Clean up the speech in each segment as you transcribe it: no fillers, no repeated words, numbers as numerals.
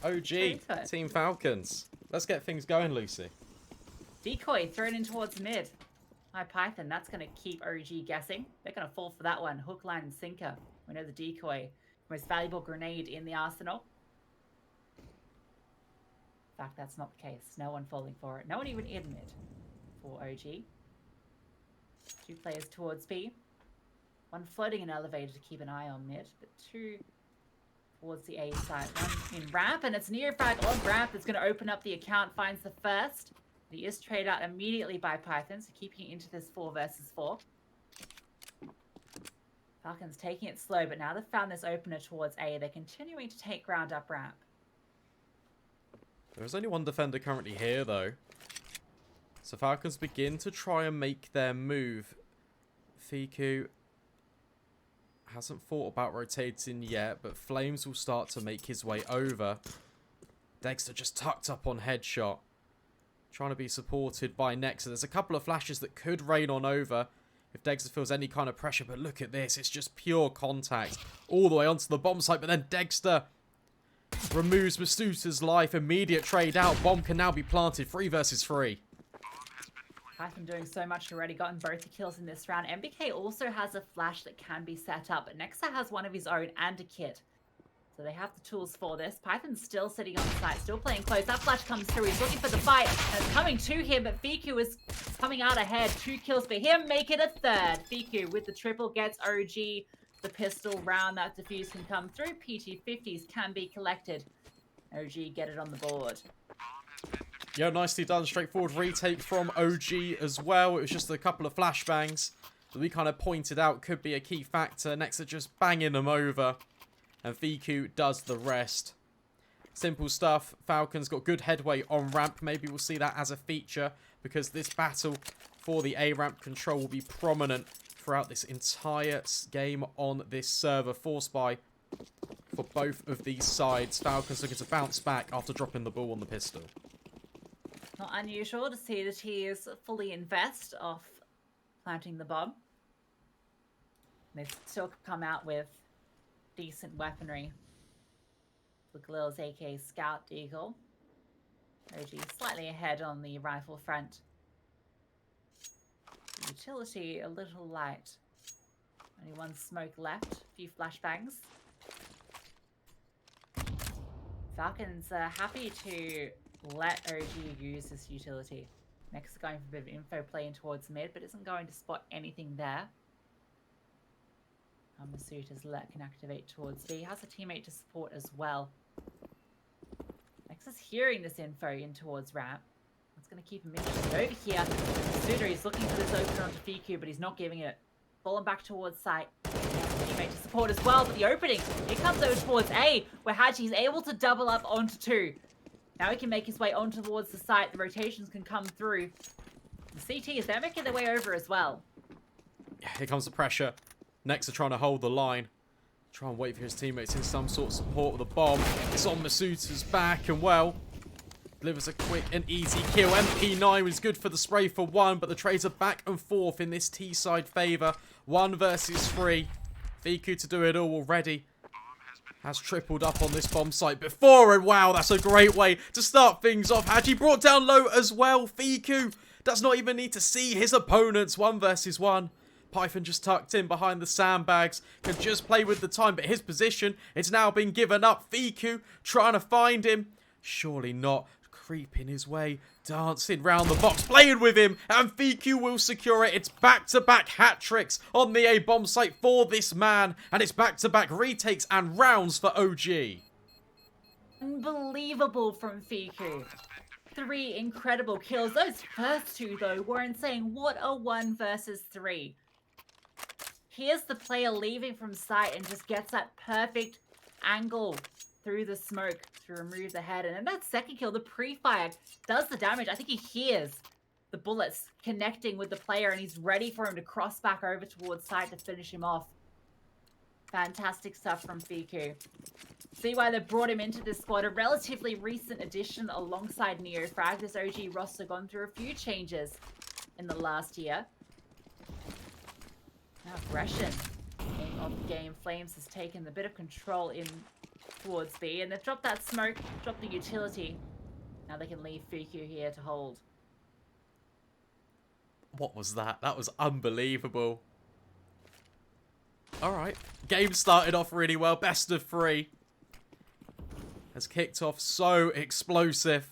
OG, Team Falcons. Let's get things going, Lucy. Decoy thrown in towards mid. Hi, Python. That's going to keep OG guessing. They're going to fall for that one. Hook, line, and sinker. We know the decoy. Most valuable grenade in the arsenal. In fact, that's not the case. No one falling for it. No one even in mid for OG. 2 players towards B. 1 floating an elevator to keep an eye on mid, but 2 towards the A side. 1 in ramp, and it's Neofrag on ramp that's going to open up the account, finds the first. He is traded out immediately by Python, so keeping it into this 4 versus 4. Falcons taking it slow, but now they've found this opener towards A. They're continuing to take ground up ramp. There's only 1 defender currently here, though. So Falcons begin to try and make their move. Fiku hasn't thought about rotating yet, but Flames will start to make his way over. Dexter just tucked up on headshot. Trying to be supported by Nexa. There's a couple of flashes that could rain on over if Dexter feels any kind of pressure, but look at this. It's just pure contact all the way onto the bomb site, but then Dexter removes Mastuta's life. Immediate trade out. Bomb can now be planted. 3 versus 3. Python doing so much already, gotten both the kills in this round. MBK also has a flash that can be set up, but Nexa has one of his own and a kit. So they have the tools for this. Python's still sitting on the site, still playing close. That flash comes through. He's looking for the fight, and it's coming to him, but Fiku is coming out ahead. 2 kills for him, make it a 3rd. Fiku with the triple gets OG the pistol round. That defuse can come through. PT50s can be collected. OG get it on the board. Yeah, nicely done. Straightforward retake from OG as well. It was just a couple of flashbangs that we kind of pointed out could be a key factor. Nexa just banging them over. And Fiku does the rest. Simple stuff. Falcons got good headway on ramp. Maybe we'll see that as a feature, because this battle for the A ramp control will be prominent throughout this entire game on this server. Force buy for both of these sides. Falcons looking to bounce back after dropping the ball on the pistol. Not unusual to see the Tears fully invest off planting the bomb. They've still come out with decent weaponry. The Glill's AK Scout Eagle. OG slightly ahead on the rifle front. The utility a little light. Only 1 smoke left. A few flashbangs. Falcons are happy to let OG use this utility. Next, going for a bit of info play in towards mid, but isn't going to spot anything there. Masuta's let can activate towards B. Has a teammate to support as well. Next is hearing this info in towards ramp. That's going to keep him interested. Over here, Masuta is looking for this opener onto Fiku, but he's not giving it. Falling back towards site. Teammate to support as well, but the opening, it comes over towards A, where Haji's able to double up onto 2. Now he can make his way on towards the site. The rotations can come through. The CTs, they're making their way over as well. Here comes the pressure. Nexa trying to hold the line. Try and wait for his teammates in some sort of support with a bomb. It's on Masuta's back, and well, delivers a quick and easy kill. MP9 was good for the spray for 1, but the trades are back and forth in this T-side favour. 1 versus 3. Fiku to do it all already. Has tripled up on this bomb site before, and wow, that's a great way to start things off. Haji brought down low as well. Fiku does not even need to see his opponents. 1 versus 1. Python just tucked in behind the sandbags. Can just play with the time, but his position, it's now been given up. Fiku trying to find him. Surely not. Creeping his way, dancing round the box, playing with him, and Fiku will secure it. It's back-to-back hat tricks on the A bomb site for this man, and it's back-to-back retakes and rounds for OG. Unbelievable from Fiku. 3 incredible kills. Those first 2, though, were insane. What a 1 versus 3. Here's the player leaving from sight and just gets that perfect angle through the smoke to remove the head. And then that second kill, the pre-fire, does the damage. I think he hears the bullets connecting with the player, and he's ready for him to cross back over towards site to finish him off. Fantastic stuff from Fiku. See why they brought him into this squad. A relatively recent addition alongside Neofrag. This OG roster gone through a few changes in the last year. Now aggression. Game off game. Flames has taken a bit of control in towards B, and they've dropped that smoke, dropped the utility. Now they can leave Fuku here to hold. What was that? That was unbelievable. Alright. Game started off really well. Best of 3. Has kicked off so explosive.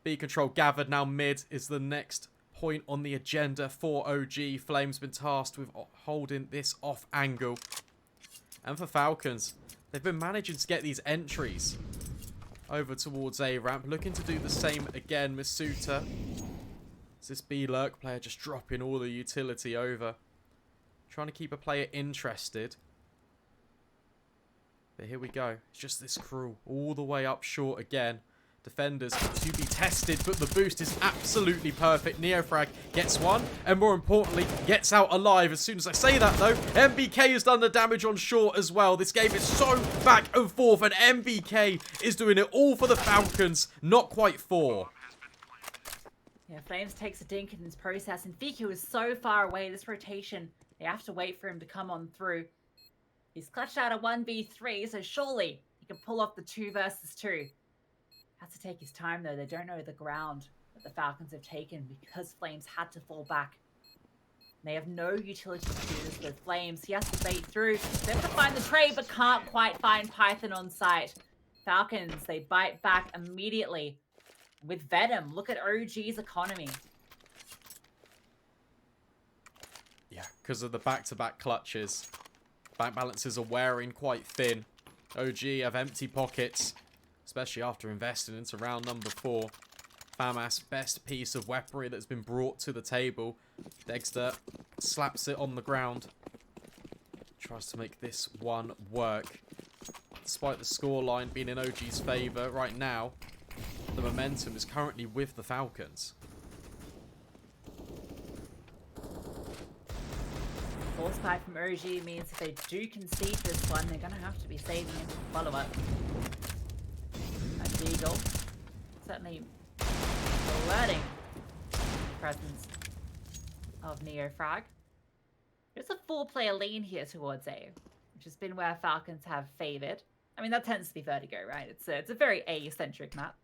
B control gathered. Now mid is the next point on the agenda for OG. Flame's been tasked with holding this off angle. And for Falcons, they've been managing to get these entries over towards A ramp. Looking to do the same again. Masuta. Is this B lurk player just dropping all the utility over? Trying to keep a player interested. But here we go. It's just this crew all the way up short again. Defenders to be tested, but the boost is absolutely perfect. Neofrag gets one, and more importantly, gets out alive. As soon as I say that, though, MBK has done the damage on short as well. This game is so back and forth, and MBK is doing it all for the Falcons. Not quite 4. Yeah, Flames takes a dink in this process, and Fiku is so far away. This rotation, they have to wait for him to come on through. He's clutched out a 1v3, so surely he can pull off the 2 versus 2. Has to take his time, though. They don't know the ground that the Falcons have taken because Flames had to fall back. They have no utility to do this with Flames. He has to bait through. They have to find the trade, but can't quite find Python on site. Falcons, they bite back immediately with Venom. Look at OG's economy. Yeah, because of the back-to-back clutches. Bank balances are wearing quite thin. OG have empty pockets, especially after investing into round number 4. FAMAS, best piece of weaponry that's been brought to the table. Dexter slaps it on the ground. Tries to make this one work. Despite the scoreline being in OG's favour right now, the momentum is currently with the Falcons. Force pipe from OG means if they do concede this one, they're going to have to be saving it for follow-up. And Deagle certainly alerting the presence of Neofrag. There's a 4-player lean here towards A, which has been where Falcons have favoured. I mean, that tends to be Vertigo, right? It's a very A-centric map.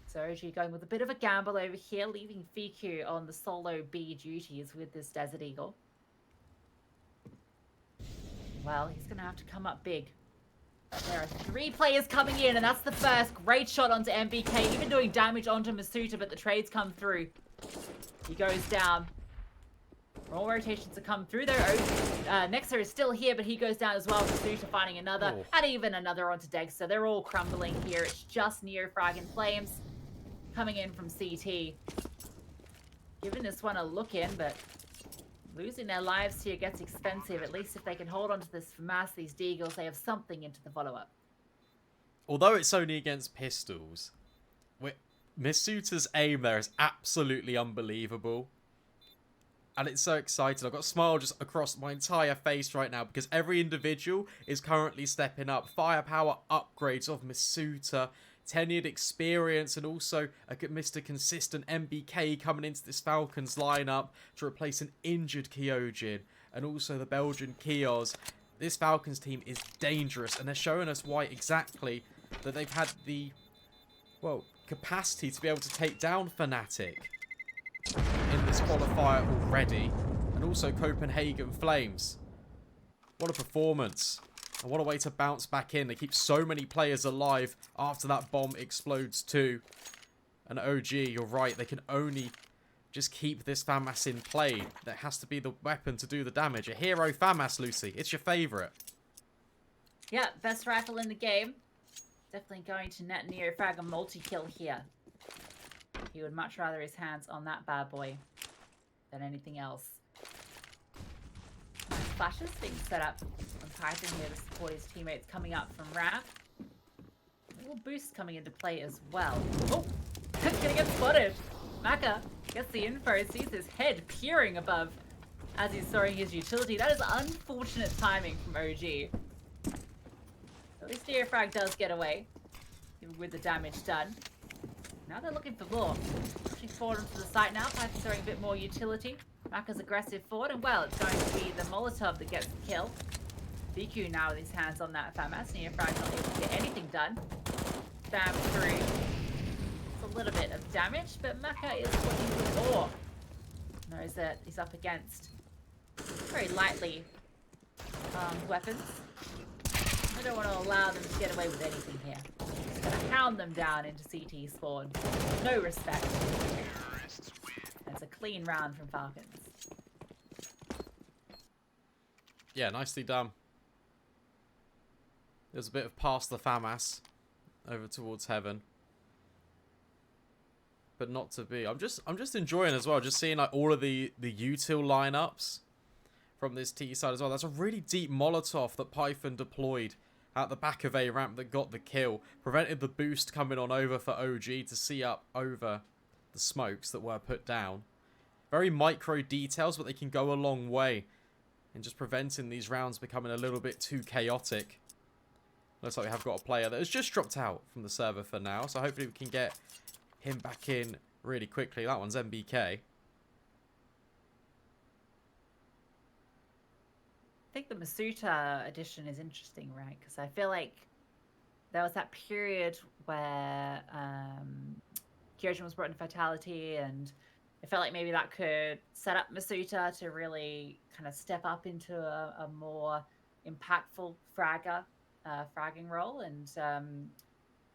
So OG going with a bit of a gamble over here, leaving Fiku on the solo B duties with this Desert Eagle. Well, he's going to have to come up big. There are 3 players coming in, and that's the first. Great shot onto MBK, even doing damage onto Masuta, but the trades come through. He goes down. More rotations to come through there. Nexer is still here, but he goes down as well. Masuta finding another, and even another onto Dexter. They're all crumbling here. It's just Neofrag and Flames coming in from CT. Giving this one a look in, but losing their lives here gets expensive. At least if they can hold on to this FAMAS, these Deagles, they have something into the follow-up. Although it's only against pistols, Misuta's aim there is absolutely unbelievable. And it's so exciting. I've got a smile just across my entire face right now because every individual is currently stepping up. Firepower upgrades of Masuta, tenured experience, and also a Mr. Consistent MBK coming into this Falcons lineup to replace an injured Kyojin, and also the Belgian Kios. This Falcons team is dangerous, and they're showing us why exactly that they've had the, well, capacity to be able to take down Fnatic in this qualifier already, and also Copenhagen Flames. What a performance. And what a way to bounce back in. They keep so many players alive after that bomb explodes too. And OG, you're right, they can only just keep this FAMAS in play. That has to be the weapon to do the damage. A hero FAMAS, Lucy. It's your favourite. Yeah, best rifle in the game. Definitely going to net Neofrag a multi-kill here. He would much rather his hands on that bad boy than anything else. Nice flashes being set up on Python here to support his teammates coming up from ramp. A little boost coming into play as well. Oh, gonna get spotted. Maka gets the info, sees his head peering above as he's throwing his utility. That is unfortunate timing from OG. At least Neofrag does get away, even with the damage done. Now they're looking for more. Pushing forward onto the site now. Python's throwing a bit more utility. Maka's aggressive forward, and well, it's going to be the Molotov that gets the kill. BQ now with his hands on that FAMAS. Neofrag's not able to get anything done. Stab through. It's a little bit of damage, but Maka is looking for more. Knows that he's up against very lightly weapons. I don't want to allow them to get away with anything here. Just gonna hound them down into CT spawn. No respect. That's a clean round from Falcons. Yeah, nicely done. There's a bit of past the FAMAS over towards heaven. But not to be. I'm just enjoying as well, just seeing like all of the util lineups from this T side as well. That's a really deep Molotov that Python deployed at the back of A ramp that got the kill. Prevented the boost coming on over for OG to see up over the smokes that were put down. Very micro details, but they can go a long way in just preventing these rounds becoming a little bit too chaotic. Looks like we have got a player that has just dropped out from the server for now, so hopefully we can get him back in really quickly. That one's MBK. I think the Masuta edition is interesting, right? Because I feel like there was that period where Kyojin was brought in Fatality, and I felt like maybe that could set up Masuta to really kind of step up into a more impactful fragging role, and kind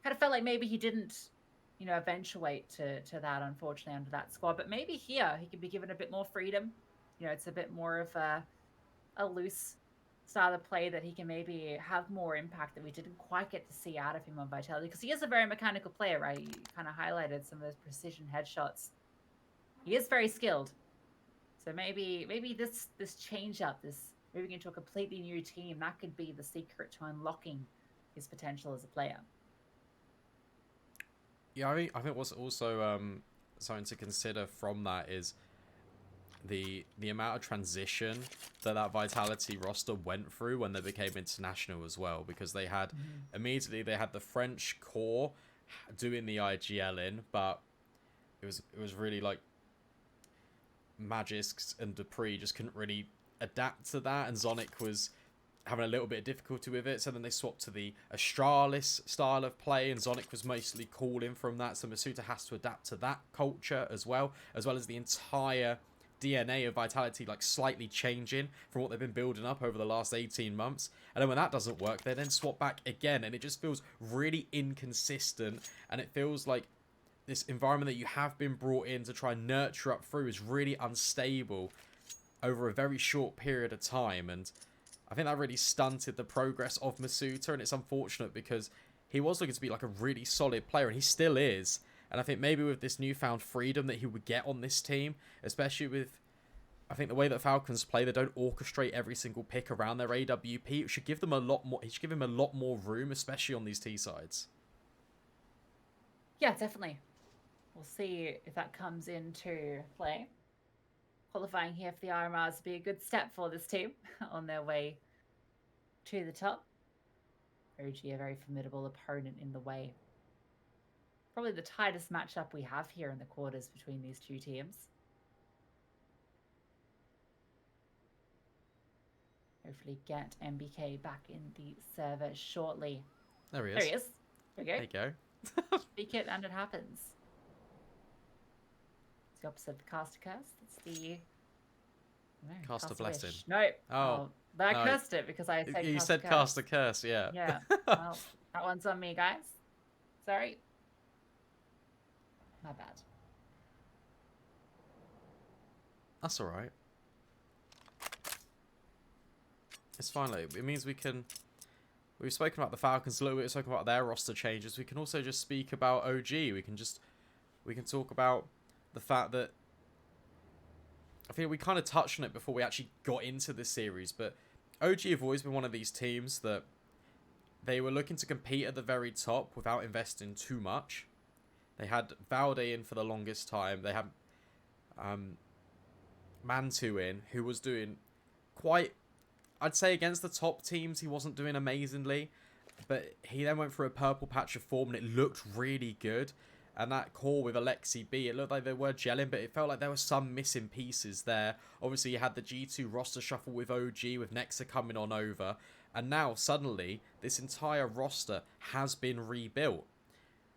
of felt like maybe he didn't, you know, eventuate to that, unfortunately, under that squad. But maybe here he could be given a bit more freedom. You know, it's a bit more of a loose style of play that he can maybe have more impact that we didn't quite get to see out of him on Vitality, because he is a very mechanical player, right? You kind of highlighted some of those precision headshots. He is very skilled. So maybe this change up, this moving into a completely new team, that could be the secret to unlocking his potential as a player. Yeah, I think what's also something to consider from that is the amount of transition that Vitality roster went through when they became international as well, because they had immediately they had the French core doing the IGL in, but it was really like Magix and Dupree just couldn't really adapt to that, and Zonic was having a little bit of difficulty with it, so then they swapped to the Astralis style of play, and Zonic was mostly calling from that, so Masuta has to adapt to that culture as well as the entire DNA of Vitality, like slightly changing from what they've been building up over the last 18 months. And then when that doesn't work, they then swap back again, and it just feels really inconsistent, and it feels like this environment that you have been brought in to try and nurture up through is really unstable over a very short period of time, and I think that really stunted the progress of Masuta, and it's unfortunate because he was looking to be like a really solid player, and he still is. And I think maybe with this newfound freedom that he would get on this team, especially with, I think the way that Falcons play, they don't orchestrate every single pick around their AWP. It should give them a lot more. It should give him a lot more room, especially on these T sides. Yeah, definitely. We'll see if that comes into play. Qualifying here for the RMRs would be a good step for this team on their way to the top. OG, a very formidable opponent in the way. Probably the tightest matchup we have here in the quarters between these two teams. Hopefully get MBK back in the server shortly. There he is. There he is. There we go. There you go. Speak it and it happens. It's the opposite of the Cast a Curse. It's the... No, Cast a Blessing. Wish. No. Oh. But I No. cursed it because I said You said Cast a Curse, yeah. Yeah. Well, that one's on me, guys. Sorry. My bad. That's alright. It's fine, like, it means we can... We've spoken about the Falcons a little bit, we've spoken about their roster changes. We can also just speak about OG. We can talk about the fact that... I think we kind of touched on it before we actually got into this series, but OG have always been one of these teams that they were looking to compete at the very top without investing too much. They had Valde in for the longest time. They had Mantu in, who was doing quite... I'd say against the top teams, he wasn't doing amazingly. But he then went through a purple patch of form, and it looked really good. And that core with Alexi B, it looked like they were gelling, but it felt like there were some missing pieces there. Obviously, you had the G2 roster shuffle with OG, with Nexa coming on over. And now, suddenly, this entire roster has been rebuilt.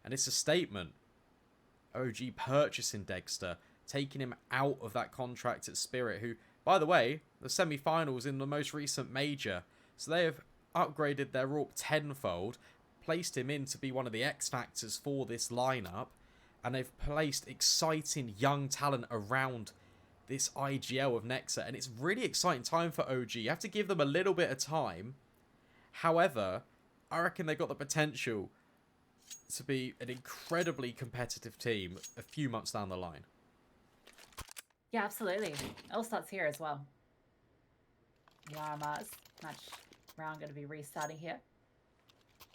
And it's a statement. OG purchasing Dexter, taking him out of that contract at Spirit, who, by the way, the semi-finals in the most recent major. So they have upgraded their AWP tenfold, placed him in to be one of the X factors for this lineup, and they've placed exciting young talent around this IGL of Nexa, and it's really exciting time for OG. You have to give them a little bit of time. However, I reckon they've got the potential to be an incredibly competitive team a few months down the line. Yeah, absolutely. It all starts here as well. The RMRs match round going to be restarting here.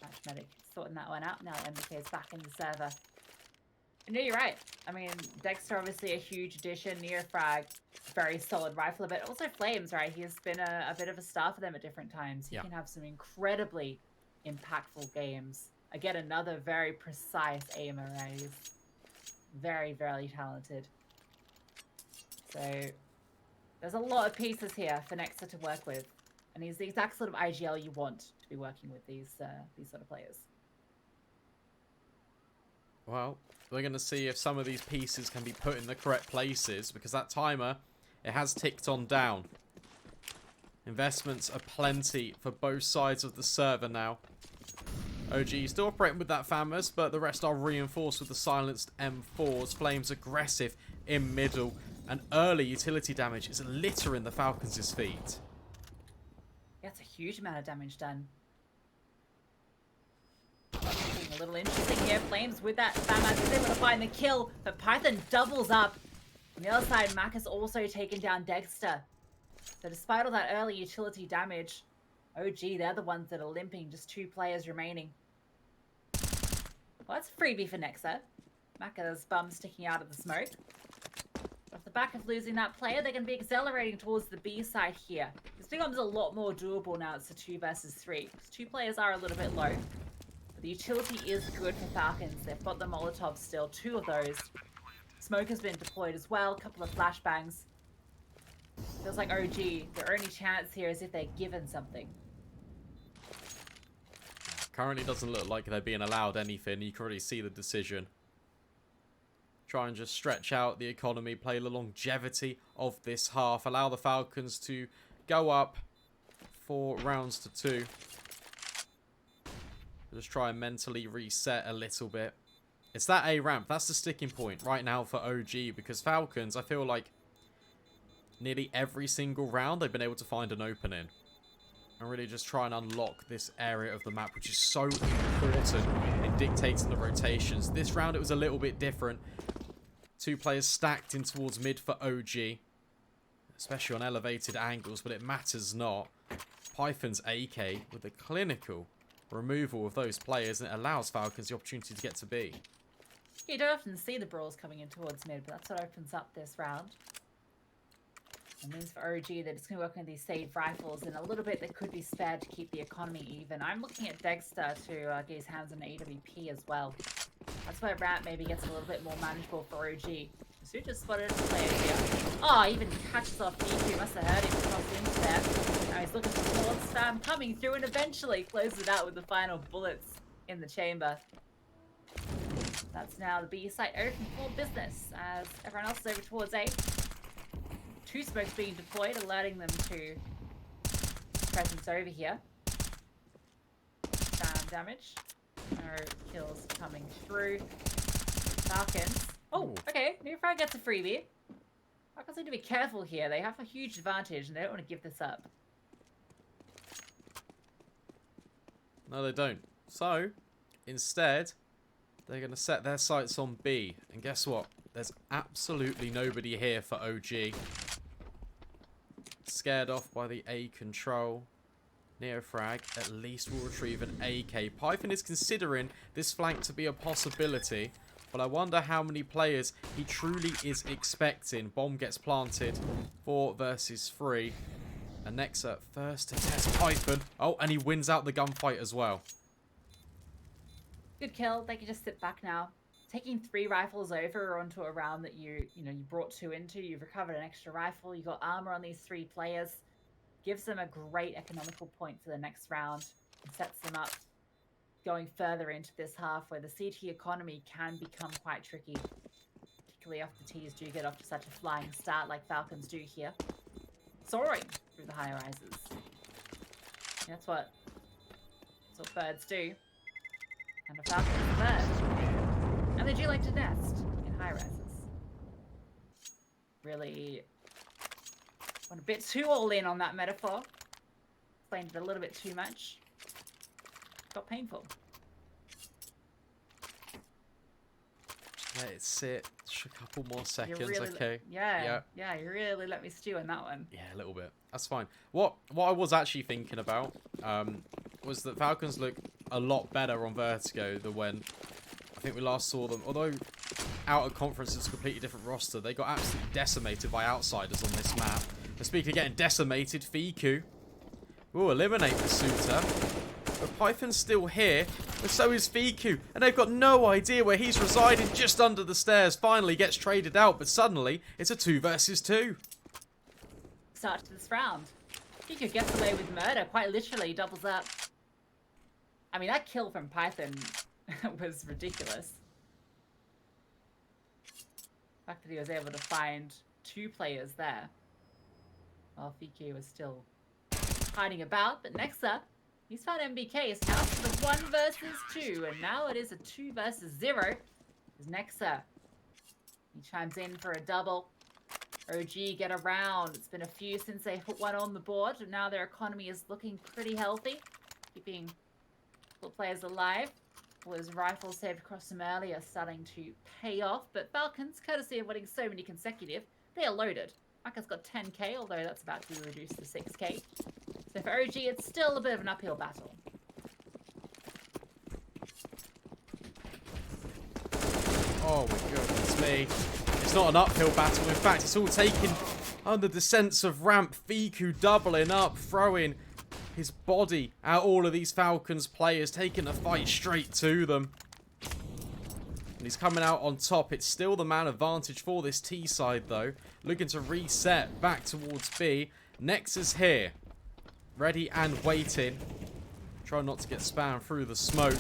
Matchmatic sorting that one out. Now MBK is back in the server. And yeah, you're right. I mean, Dexter obviously a huge addition. Neofrag, very solid rifle, but also Flames, right? He has been a bit of a star for them at different times. He can have some incredibly impactful games. Again, another very precise aim arrays. Very, very talented. So there's a lot of pieces here for Nexa to work with. And he's the exact sort of IGL you want to be working with these sort of players. Well, we're going to see if some of these pieces can be put in the correct places, because that timer, it has ticked on down. Investments are plenty for both sides of the server now. OG still operating with that FAMAS, but the rest are reinforced with the silenced M4s. Flames aggressive in middle, and early utility damage is littering the Falcons' feet. That's a huge amount of damage done. Being a little interesting here. Flames with that FAMAS is able to find the kill, but Python doubles up. On the other side, Mac has also taken down Dexter. So despite all that early utility damage, OG, they're the ones that are limping. Just 2 players remaining. Well, that's a freebie for Nexa. Maka's bum sticking out of the smoke. Off the back of losing that player, they're going to be accelerating towards the B side here. This becomes a lot more doable now. It's a 2 versus 3. 2 players are a little bit low. But the utility is good for Falcons. They've got the Molotovs still, 2 of those. Smoke has been deployed as well. A couple of flashbangs. Feels like OG, their only chance here is if they're given something. Currently doesn't look like they're being allowed anything. You can already see the decision. Try and just stretch out the economy, play the longevity of this half. Allow the Falcons to go up 4 rounds to 2. Just try and mentally reset a little bit. It's that A ramp. That's the sticking point right now for OG, because Falcons, I feel like nearly every single round they've been able to find an opening. And really just try and unlock this area of the map, which is so important in dictating the rotations. This round it was a little bit different. 2 players stacked in towards mid for OG. Especially on elevated angles, but it matters not. Python's AK with a clinical removal of those players, and it allows Falcons the opportunity to get to B. You don't often see the brawls coming in towards mid, but that's what opens up this round. It means for OG they're just going to work on these save rifles, and a little bit that could be spared to keep the economy even. I'm looking at Dexter to get his hands on AWP as well. That's where ramp maybe gets a little bit more manageable for OG. Su just spotted a player here. Oh, even catches off DQ. Must have heard him cross into there. Now he's looking for more spam coming through, and eventually closes it out with the final bullets in the chamber. That's now the B site open for business as everyone else is over towards A. 2 smokes being deployed, alerting them to presence over here. Sound damage. No kills coming through. Falcons. Oh, okay. Neofrag gets a freebie. Falcons need to be careful here. They have a huge advantage and they don't want to give this up. No, they don't. So, instead, they're going to set their sights on B. And guess what? There's absolutely nobody here for OG. Scared off by the A control. Neofrag at least will retrieve an AK. Python is considering this flank to be a possibility, but I wonder how many players he truly is expecting. Bomb gets planted. 4 versus 3. And Nexa first to test Python. Oh, and he wins out the gunfight as well. Good kill. They can just sit back now. Taking 3 rifles over onto a round that you brought 2 into. You've recovered an extra rifle. You got armor on these 3 players. gives them a great economical point for the next round and sets them up going further into this half where the CT economy can become quite tricky, particularly after Ts do get off to such a flying start like Falcons do here. Soaring through the high rises. That's what birds do. And a falcon is a bird. And they do like to nest in high rises. Really went a bit too all in on that metaphor. Explained it a little bit too much. Got painful. Let it sit. Just a couple more seconds, Really okay? Yeah, you really let me stew on that one. Yeah, a little bit. That's fine. What I was actually thinking about was that Falcons look a lot better on Vertigo than when I think we last saw them. Although out of conference it's a completely different roster, they got absolutely decimated by outsiders on this map. And speaking of getting decimated, Fiku will eliminate the Suitor. But Python's still here, but so is Fiku. And they've got no idea where he's residing, just under the stairs. Finally gets traded out, but suddenly it's a 2 versus 2. Start to this round. Fiku gets away with murder, quite literally, doubles up. I mean, that kill from Python was ridiculous. The fact that he was able to find 2 players there, while Fiku was still hiding about. But next up, he's found MBK. It's now to the 1 versus 2, and now it is a 2 versus 0. Is Nexa. He chimes in for a double. OG get around. It's been a few since they put one on the board, and now their economy is looking pretty healthy, keeping the players alive. Was rifle saved across them earlier starting to pay off, but Falcons, courtesy of winning so many consecutive, they are loaded. Maka's got 10k, although that's about to be reduced to 6k. So for OG, it's still a bit of an uphill battle. Oh my goodness me. It's not an uphill battle. In fact, it's all taken under the sense of ramp. Fiku doubling up, throwing his body at all of these Falcons players, taking the fight straight to them. And he's coming out on top. It's still the man advantage for this T side, though. Looking to reset back towards B. Nexus here. Ready and waiting. Try not to get spammed through the smoke.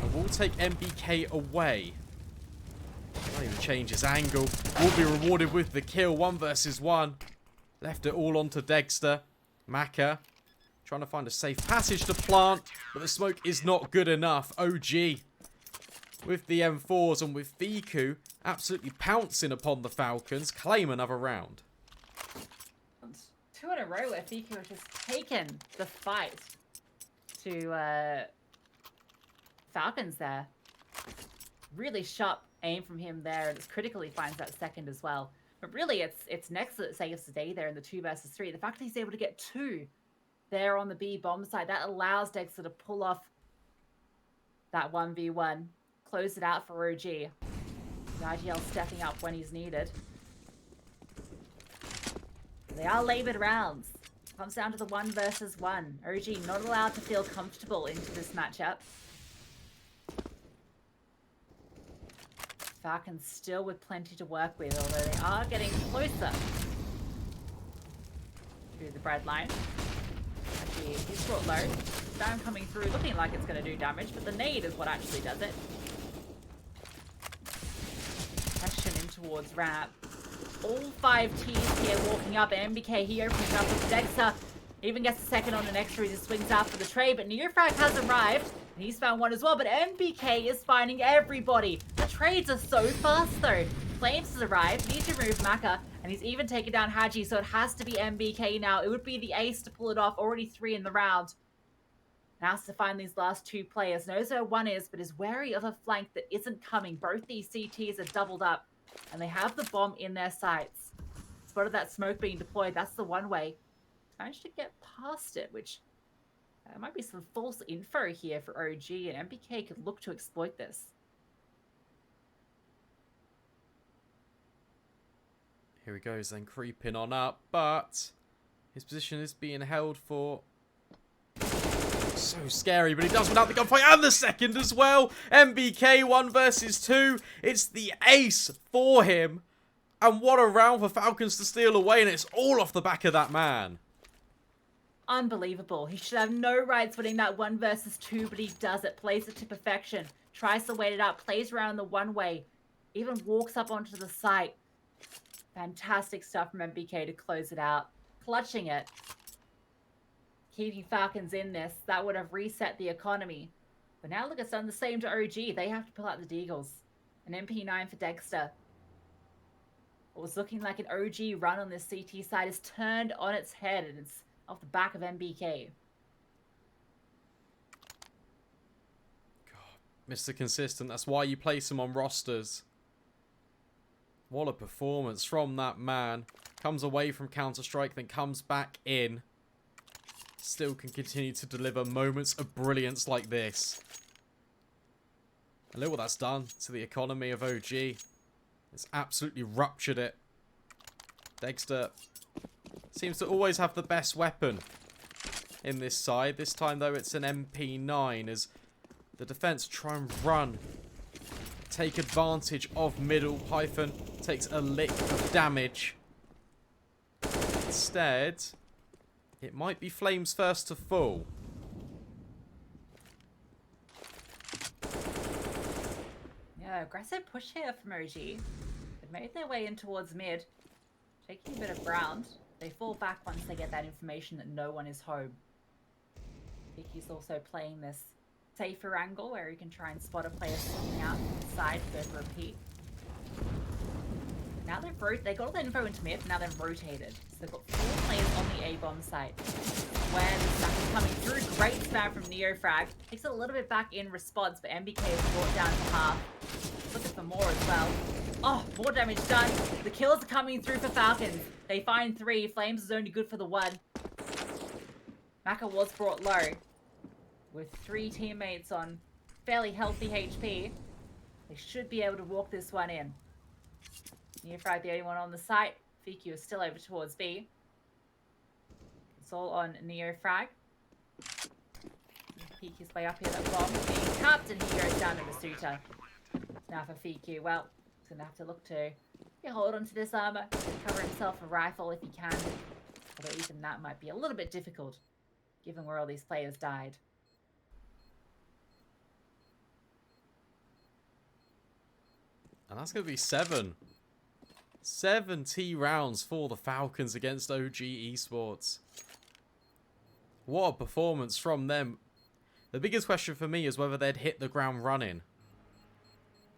And we'll take MBK away. Can't even change his angle. Will be rewarded with the kill. 1 versus 1. Left it all onto Dexter. Maka trying to find a safe passage to plant, but the smoke is not good enough. OG with the M4s and with Fiku absolutely pouncing upon the Falcons. Claim another round. 2 in a row where Fiku has just taken the fight to Falcons there. Really sharp aim from him there, and it's critical he finds that second as well. But really, it's Nexa that saves the day there in the 2 versus 3. The fact that he's able to get 2 there on the B bomb side, that allows Dexter to pull off that 1v1, close it out for OG. The IGL stepping up when he's needed. They are laboured rounds. Comes down to the 1 versus 1. OG not allowed to feel comfortable into this matchup. Falcons still with plenty to work with, although they are getting closer to the bread line. Actually, he's brought low. Spam coming through, looking like it's going to do damage, but the nade is what actually does it. Question in towards ramp. All 5 Ts here walking up. MBK, he opens up with Dexter. Even gets a second on an extra as he swings out for the trade, but Neofrag has arrived. And he's found one as well, but MBK is finding everybody. The trades are so fast though. Flames has arrived, needs to remove Maka, and he's even taken down Haji, so it has to be MBK now. It would be the ace to pull it off, already 3 in the round. Now has to find these last 2 players. Knows where one is, but is wary of a flank that isn't coming. Both these CTs are doubled up, and they have the bomb in their sights. Spotted that smoke being deployed, that's the one way. Managed to get past it, which might be some false info here for OG, and MBK could look to exploit this. Here he goes then, creeping on up, but his position is being held for... So scary, but he does without the gunfight, and the second as well. MBK 1 versus 2. It's the ace for him. And what a round for Falcons to steal away, and it's all off the back of that man. Unbelievable. He should have no rights winning that 1 versus 2, but he does it. Plays it to perfection. Tries to wait it out. Plays around the one way. Even walks up onto the site. Fantastic stuff from MBK to close it out. Clutching it. Keeping Falcons in this. That would have reset the economy. But now look, it's done the same to OG. They have to pull out the Deagles. An MP9 for Dexter. What was looking like an OG run on this CT side is turned on its head, and it's off the back of MBK. God, Mr. Consistent. That's why you place him on rosters. What a performance from that man. Comes away from Counter-Strike, then comes back in. Still can continue to deliver moments of brilliance like this. And look what that's done to the economy of OG. It's absolutely ruptured it. Dexter seems to always have the best weapon in this side. This time, though, it's an MP9 as the defense try and run. Take advantage of middle. Python takes a lick of damage. Instead, it might be Flames first to fall. Yeah, aggressive push here from OG. They've made their way in towards mid. Taking a bit of ground. They fall back once they get that information that no one is home. Vicky's also playing this safer angle where he can try and spot a player slipping out inside to go for a peek. Now they got all the info into mid, now they've rotated. So they've got 4 players on the A-bomb site. Where the stack is coming through. Great spam from Neofrag. Takes it a little bit back in response, but MBK is brought down to half. Looking for more as well. Oh, more damage done. The kills are coming through for Falcons. They find 3. Flames is only good for the 1. Maka was brought low. With 3 teammates on fairly healthy HP. They should be able to walk this one in. Neofrag the only one on the site. FIQ is still over towards B. It's all on Neofrag. Peek his way up here, that bomb being tapped, and he goes down to the Suitor. Now for FIQ, well, he's going to have to look to hold on to this armor, cover himself a rifle if he can. Although even that might be a little bit difficult, given where all these players died. And that's going to be 7. 70 rounds for the Falcons against OG Esports. What a performance from them. The biggest question for me is whether they'd hit the ground running.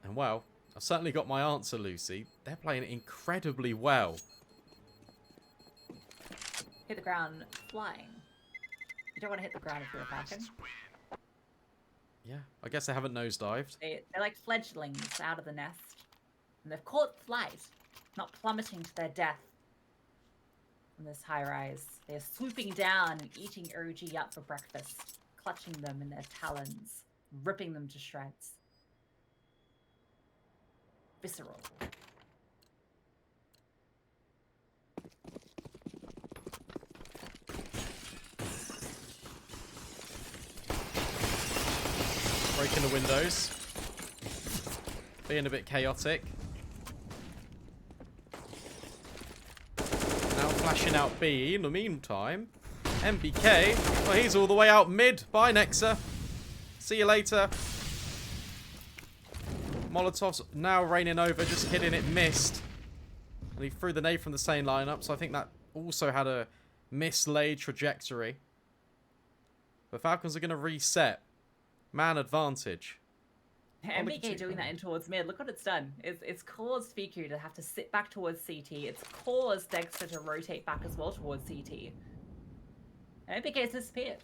And well, I've certainly got my answer, Lucy. They're playing incredibly well. Hit the ground flying. You don't want to hit the ground if you're a Falcon. Yeah, I guess they haven't nosedived. They're like fledglings out of the nest. And they've caught flight, not plummeting to their death from this high rise. They're swooping down and eating OG up for breakfast, clutching them in their talons, ripping them to shreds. Visceral. Breaking the windows. Being a bit chaotic. Now flashing out B. In the meantime, MBK, well, he's all the way out mid. Bye, Nexa. See you later. Molotov's now raining over. Just kidding, it missed. And he threw the nade from the same lineup, so I think that also had a mislaid trajectory. But Falcons are going to reset. Man advantage. MBK doing that in towards mid. Look what it's done. It's caused Fiku to have to sit back towards CT. It's caused Dexter to rotate back as well towards CT. And MBK's disappeared.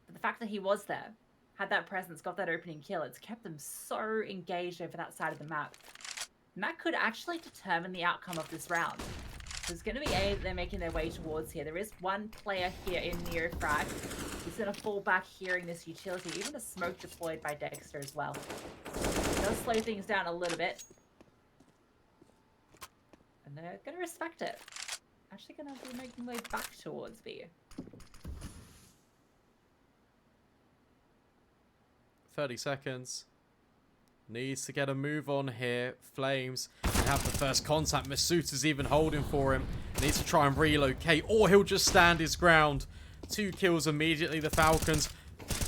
But the fact that he was there, had that presence, got that opening kill, it's kept them so engaged over that side of the map. And that could actually determine the outcome of this round. There's going to be A that they're making their way towards here. There is one player here in Neofrag. He's going to fall back here in this utility. Even a smoke deployed by Dexter as well. It does slow things down a little bit. And they're going to respect it. Actually going to be making their way back towards B. 30 seconds. Needs to get a move on here. Flames and have the first contact. Masuta's even holding for him. Needs to try and relocate, or he'll just stand his ground 2 kills immediately. The Falcons,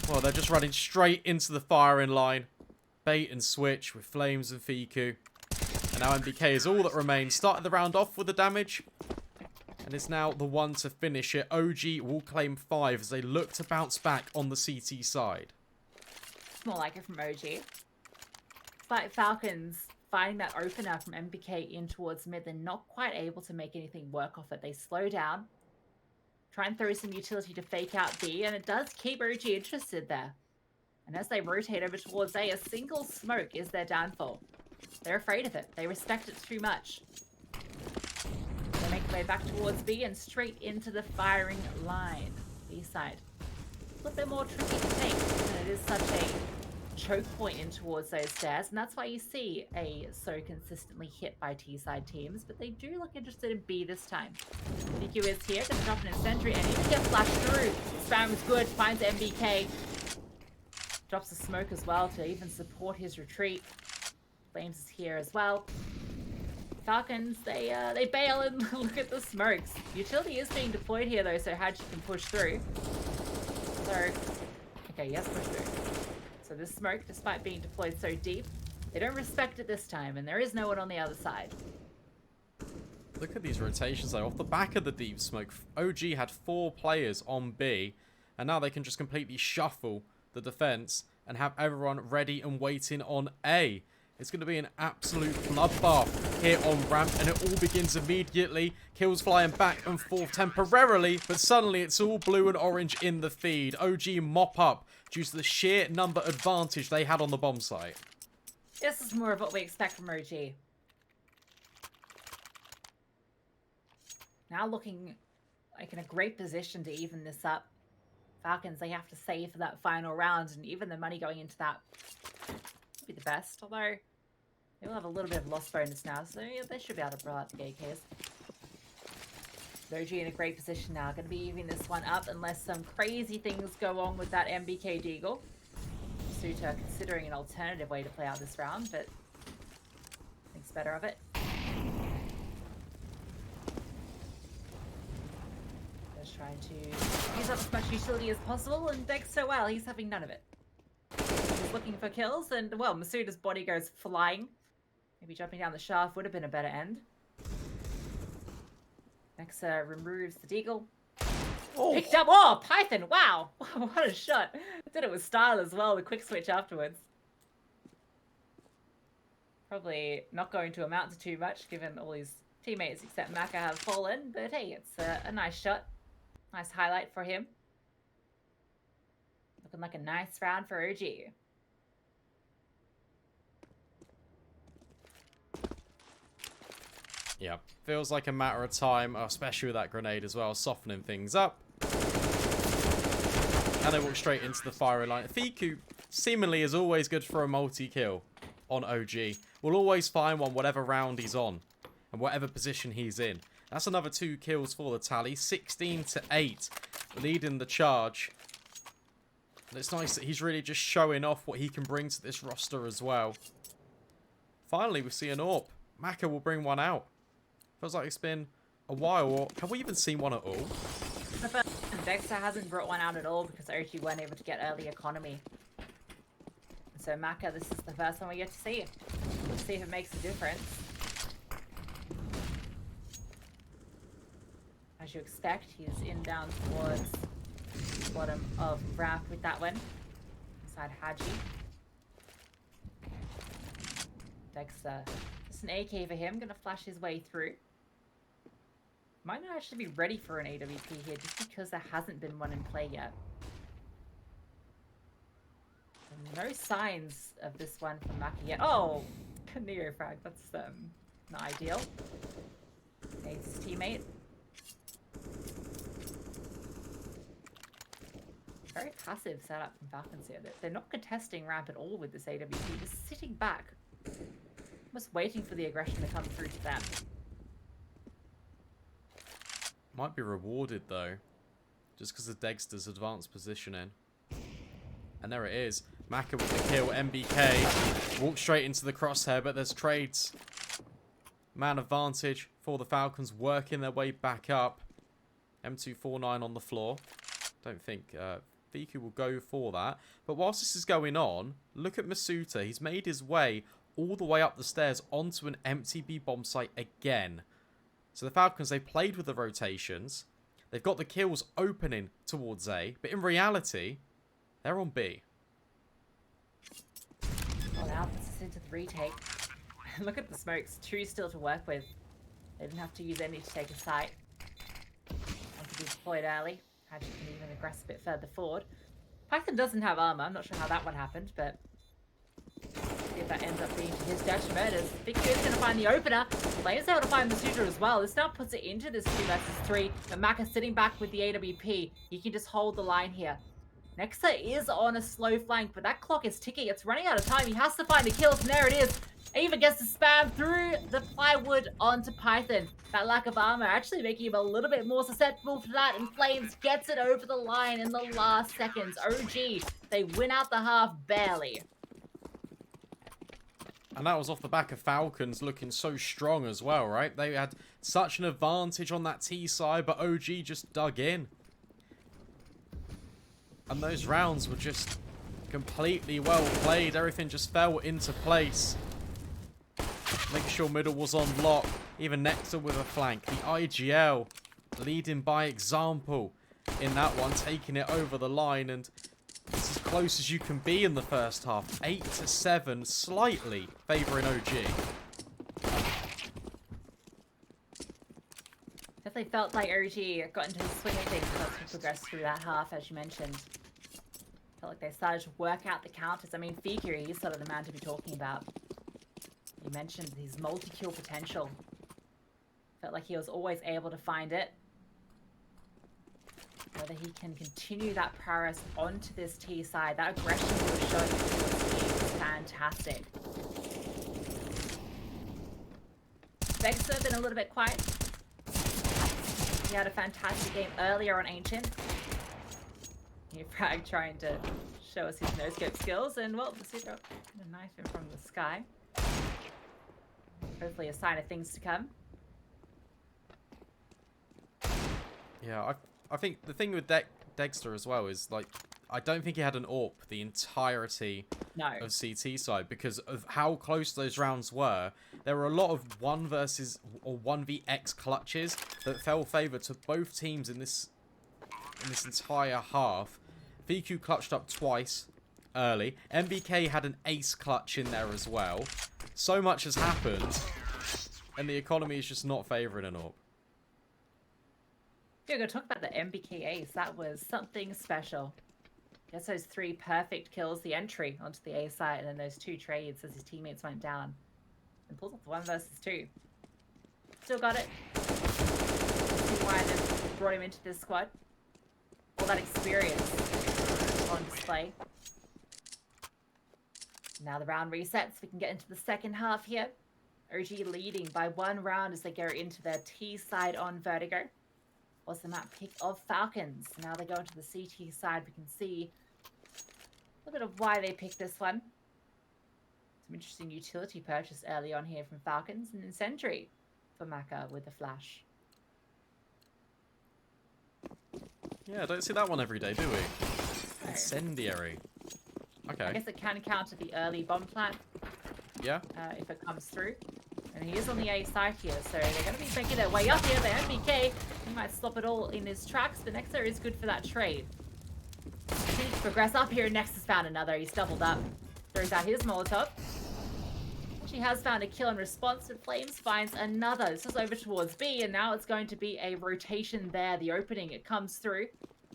well, they're just running straight into the firing line. Bait and switch with Flames and Fiku. And now MBK is all that remains. Started the round off with the damage. And it's now the one to finish it. OG will claim 5 as they look to bounce back on the CT side. It's more like it from OG. It's like Falcons finding that opener from MBK in towards mid. They're not quite able to make anything work off it. They slow down. Try and throw some utility to fake out B. And it does keep OG interested there. And as they rotate over towards A, a single smoke is their downfall. They're afraid of it. They respect it too much. They make their way back towards B and straight into the firing line. B side. A little bit more tricky to take, and it is such a choke point in towards those stairs, and that's why you see A so consistently hit by T-side teams, but they do look interested in B this time. DQ is here, gonna drop an incendiary, and even gets flashed through. Spam is good, finds MBK. Drops a smoke as well to even support his retreat. Flames is here as well. Falcons, they bail and look at the smokes. Utility is being deployed here though, so Hadji can push through. So, okay, yes, push through. So this smoke, despite being deployed so deep, they don't respect it this time, and there is no one on the other side. Look at these rotations though. Off the back of the deep smoke, OG had 4 players on B, and now they can just completely shuffle the defense and have everyone ready and waiting on A. It's going to be an absolute bloodbath here on ramp, and it all begins immediately. Kills flying back and forth temporarily, but suddenly it's all blue and orange in the feed. OG mop up due to the sheer number advantage they had on the bomb site. This is more of what we expect from OG. Now looking like in a great position to even this up. Falcons, they have to save for that final round, and even the money going into that would be the best, although they will have a little bit of loss bonus now, so yeah, they should be able to blow out the AKs. OG in a great position now, going to be even this one up unless some crazy things go on with that MBK Deagle. Suter considering an alternative way to play out this round, but thinks better of it. Just trying to use up as much utility as possible, and Dex so well, he's having none of it. He's looking for kills, and well, Masuda's body goes flying. Maybe jumping down the shaft would have been a better end. Nexa removes the Deagle. Oh. Picked up! Oh, Python! Wow! What a shot! Did it with style as well, the quick switch afterwards. Probably not going to amount to too much, given all his teammates except Maka have fallen, but hey, it's a nice shot. Nice highlight for him. Looking like a nice round for OG. Yeah, feels like a matter of time, especially with that grenade as well, softening things up. And they walk straight into the firing line. Fiku seemingly is always good for a multi-kill on OG. Will always find one whatever round he's on and whatever position he's in. That's another 2 kills for the tally. 16-8, leading the charge. And it's nice that he's really just showing off what he can bring to this roster as well. Finally, we see an AWP. Maka will bring one out. Feels like it's been a while, or have we even seen one at all? Dexter hasn't brought one out at all because OG weren't able to get early economy. So Maka, this is the first one we get to see. Let's see if it makes a difference. As you expect, he's in down towards the bottom of ramp with that one. Inside Hadji. Dexter, just an AK for him, gonna flash his way through. Might not actually be ready for an AWP here, just because there hasn't been one in play yet. And no signs of this one from Maka yet. Oh! Neo frag, that's not ideal. Needs his teammate. Very passive setup from Falcons here. They're not contesting ramp at all with this AWP, just sitting back. Almost waiting for the aggression to come through to them. Might be rewarded though, just because of Dexter's advanced positioning. And there it is. Maka with the kill. MBK walks straight into the crosshair, but there's trades. Man advantage for the Falcons, working their way back up. M249 on the floor. Don't think Viku will go for that. But whilst this is going on, look at Masuta. He's made his way all the way up the stairs onto an empty B bomb site again. So the Falcons, they played with the rotations. They've got the kills opening towards A. But in reality, they're on B. Well, now this is into the retake. Look at the smokes. 2 still to work with. They didn't have to use any to take a site. Want to be deployed early. Hadji can even aggress a bit further forward. Python doesn't have armor. I'm not sure how that one happened, but see if that ends up being to his detriment. As Viku is going to find the opener. Flame's able to find the shooter as well. This now puts it into this 2 versus 3. But Maka sitting back with the AWP. He can just hold the line here. Nexa is on a slow flank, but that clock is ticking. It's running out of time. He has to find the kills, and there it is. Even gets to spam through the plywood onto Python. That lack of armor actually making him a little bit more susceptible to that, and Flames gets it over the line in the last seconds. OG, they win out the half barely. And that was off the back of Falcons looking so strong as well, right? They had such an advantage on that T side, but OG just dug in. And those rounds were just completely well played. Everything just fell into place. Making sure middle was on lock. Even Nexa with a flank. The IGL leading by example in that one. Taking it over the line. And it's as close as you can be in the first half. 8-7. Slightly favouring OG. Definitely felt like OG got into the swing of things as we progressed through that half, as you mentioned. Felt like they started to work out the counters. I mean, Viku, he's sort of the man to be talking about. You mentioned his multi-kill potential. Felt like he was always able to find it. Whether he can continue that prowess onto this T side, that aggression he was showing towards me is fantastic. Vexer been a little bit quiet. He had a fantastic game earlier on Ancient. Frag trying to show us his no-scope skills, and well, the Super a knife him from the sky. Hopefully a sign of things to come. Yeah, I think the thing with Dexter as well is, like, I don't think he had an AWP the entirety of CT side because of how close those rounds were. There were a lot of 1 versus or 1vx clutches that fell favour to both teams in this entire half. VQ clutched up twice early. MBK had an ace clutch in there as well. So much has happened, and the economy is just not favouring an AWP. We're going to talk about the MBK ace. That was something special. Gets those 3 perfect kills, the entry onto the A site, and then those 2 trades as his teammates went down. And pulls off the 1 versus 2. Still got it. See why they brought him into this squad. All that experience on display. Now the round resets. We can get into the second half here. OG leading by 1 round as they go into their T side on Vertigo. Was the map pick of Falcons. Now they go into the CT side. We can see a little bit of why they picked this one. Some interesting utility purchase early on here from Falcons, and then Sentry for Maka with the flash. Yeah, I don't see that one every day, do we? Incendiary. Okay. I guess it can counter the early bomb plant. Yeah. If it comes through. And he is on the A side here, so they're going to be making their way up here. The MBK, he might stop it all in his tracks, but Nexa is good for that trade. He needs to progress up here, and Nexa's found another. He's doubled up. Throws out his Molotov. She has found a kill in response, and Flames finds another. This is over towards B, and now it's going to be a rotation there. The opening, it comes through.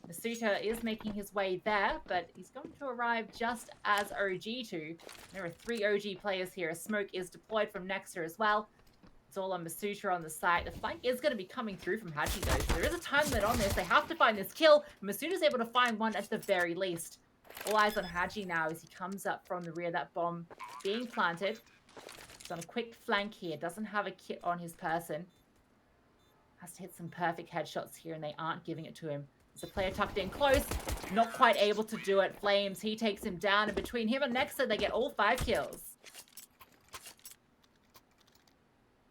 Masuta is making his way there, but he's going to arrive just as OG2. There are 3 OG players here. A smoke is deployed from Nexa as well. It's all on Masuta on the site. The flank is going to be coming through from Hadji though. So there is a time limit on this. They have to find this kill. Masuta's able to find one at the very least. All eyes on Hadji now as he comes up from the rear. That bomb being planted. He's on a quick flank here. Doesn't have a kit on his person. Has to hit some perfect headshots here, and they aren't giving it to him. There's a player tucked in close. Not quite able to do it. Flames, he takes him down, and between him and Nexa, they get all 5 kills.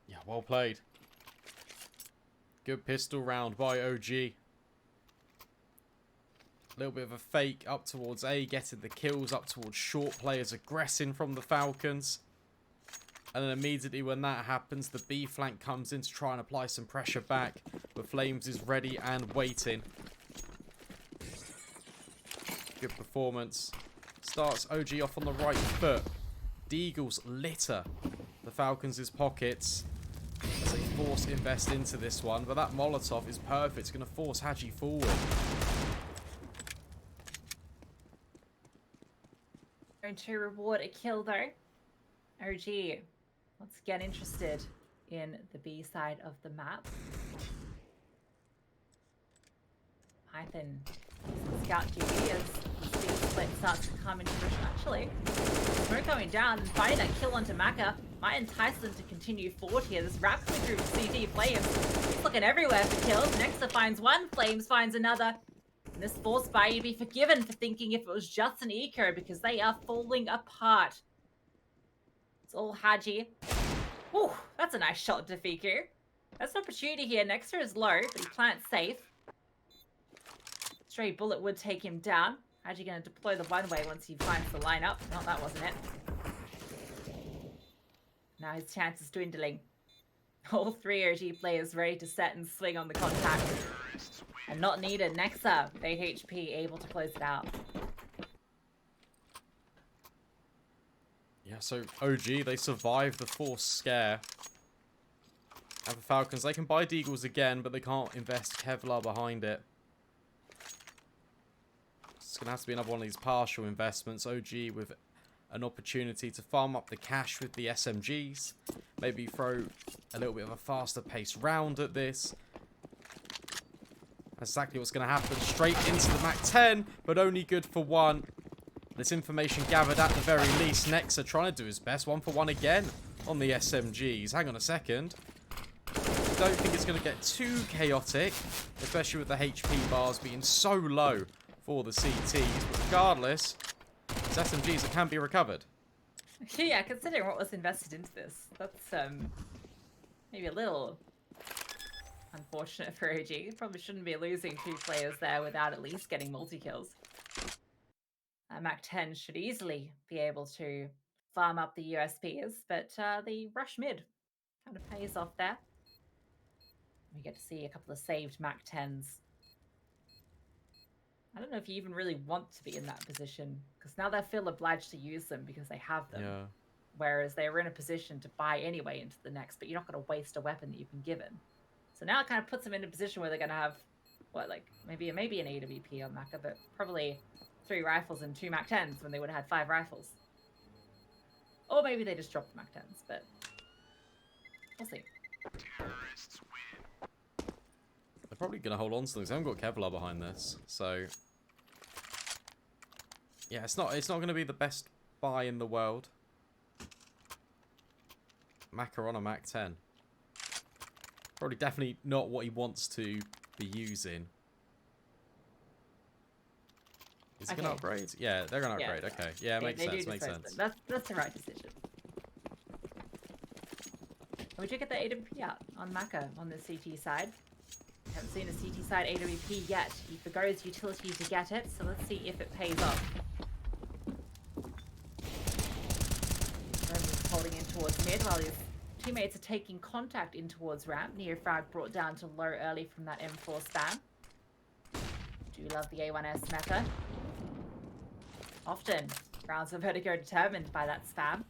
Yeah, well played. Good pistol round by OG. A little bit of a fake up towards A, getting the kills up towards short players aggressing from the Falcons. And then immediately when that happens, the B flank comes in to try and apply some pressure back. But Flames is ready and waiting. Good performance. Starts OG off on the right foot. Deagles litter the Falcons' pockets as they force invest into this one. But that Molotov is perfect. It's going to force Hadji forward. Going to reward a kill though. OG, let's get interested in the B side of the map. Python scout duty as the speed split starts to come into fruition. Actually, smoke going down and finding that kill onto Maka might entice them to continue forward here. This rap coming through CD Flames. He's looking everywhere for kills. Nexa finds one, Flames finds another. And this forced by you be forgiven for thinking if it was just an eco because they are falling apart. It's all Hadji. Ooh, that's a nice shot to Fiku. That's an opportunity here. Nexa is low, but he plants safe. Stray bullet would take him down. Hadji going to deploy the one-way once he finds the lineup. No, that wasn't it. Now his chance is dwindling. All three OG players ready to set and swing on the contact. And not needed. Nexa, 8 HP, able to close it out. Yeah, so OG, they survive the forced scare. And the Falcons, they can buy Deagles again, but they can't invest Kevlar behind it. It's going to have to be another one of these partial investments. OG with an opportunity to farm up the cash with the SMGs. Maybe throw a little bit of a faster paced round at this. That's exactly what's going to happen. Straight into the MAC-10, but only good for one. This information gathered at the very least. Nexa trying to do his best. 1 for 1 again on the SMGs. Hang on a second. Don't think it's going to get too chaotic, especially with the HP bars being so low for the CTs. But regardless, it's SMGs that can be recovered. Yeah, considering what was invested into this, that's maybe a little unfortunate for OG. Probably shouldn't be losing 2 players there without at least getting multi-kills. MAC-10 should easily be able to farm up the USPs, but the rush mid kind of pays off there. We get to see a couple of saved MAC-10s. I don't know if you even really want to be in that position, because now they feel obliged to use them because they have them. Yeah. Whereas they were in a position to buy anyway into the next, but you're not going to waste a weapon that you've been given. So now it kind of puts them in a position where they're going to have, what, like, maybe an AWP on Maka, but probably 3 rifles and 2 MAC-10s when they would have had 5 rifles. Or maybe they just dropped the MAC-10s, but we'll see. They're probably going to hold on to things. They haven't got Kevlar behind this, so yeah, it's not going to be the best buy in the world. Maka on a MAC-10. Probably definitely not what he wants to be using. Is he going to upgrade? Yeah, they're going to upgrade. Yeah. Okay. Yeah, makes sense. That's the right decision. We did get the AWP out on Maka on the CT side. Haven't seen a CT side AWP yet. He forgoes utility to get it, so let's see if it pays off. Roman's holding in towards mid while his teammates are taking contact in towards ramp. Neofrag brought down to low early from that M4 spam. Do love the A1S meta. Often, rounds of Vertigo determined by that spam.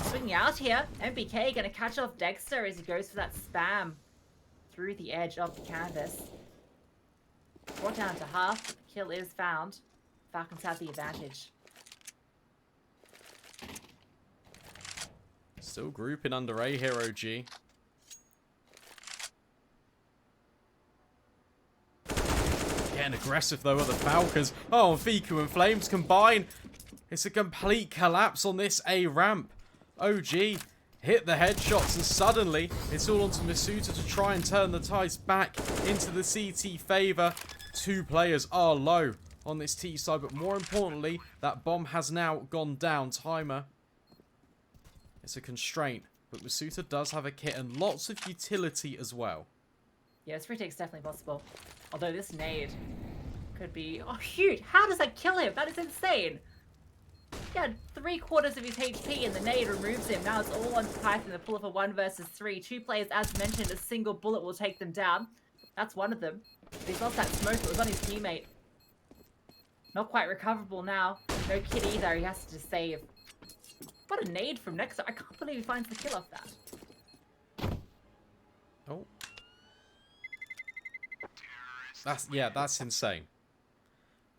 Swinging out here, MBK going to catch off Dexter as he goes for that spam through the edge of the canvas. Brought down to half, but the kill is found. Falcons have the advantage. Still grouping under A here, OG. Getting aggressive though are the Falcons. Oh, Fiku and Flames combine. It's a complete collapse on this A ramp. OG hit the headshots and suddenly it's all onto Masuta to try and turn the tides back into the CT favour. 2 players are low on this T side, but more importantly, that bomb has now gone down. Timer. It's a constraint, but Masuta does have a kit and lots of utility as well. Yeah, this retake's definitely possible. Although this nade could be... Oh, huge! How does that kill him? That is insane! He had 3/4 of his HP and the nade removes him. Now it's all on Python. The pull of a 1 versus 3. 2 players, as mentioned, a single bullet will take them down. That's one of them. But he's lost that smoke. It was on his teammate. Not quite recoverable now. No kit either. He has to save. What a nade from next. I can't believe he finds the kill off that. Oh. That's insane.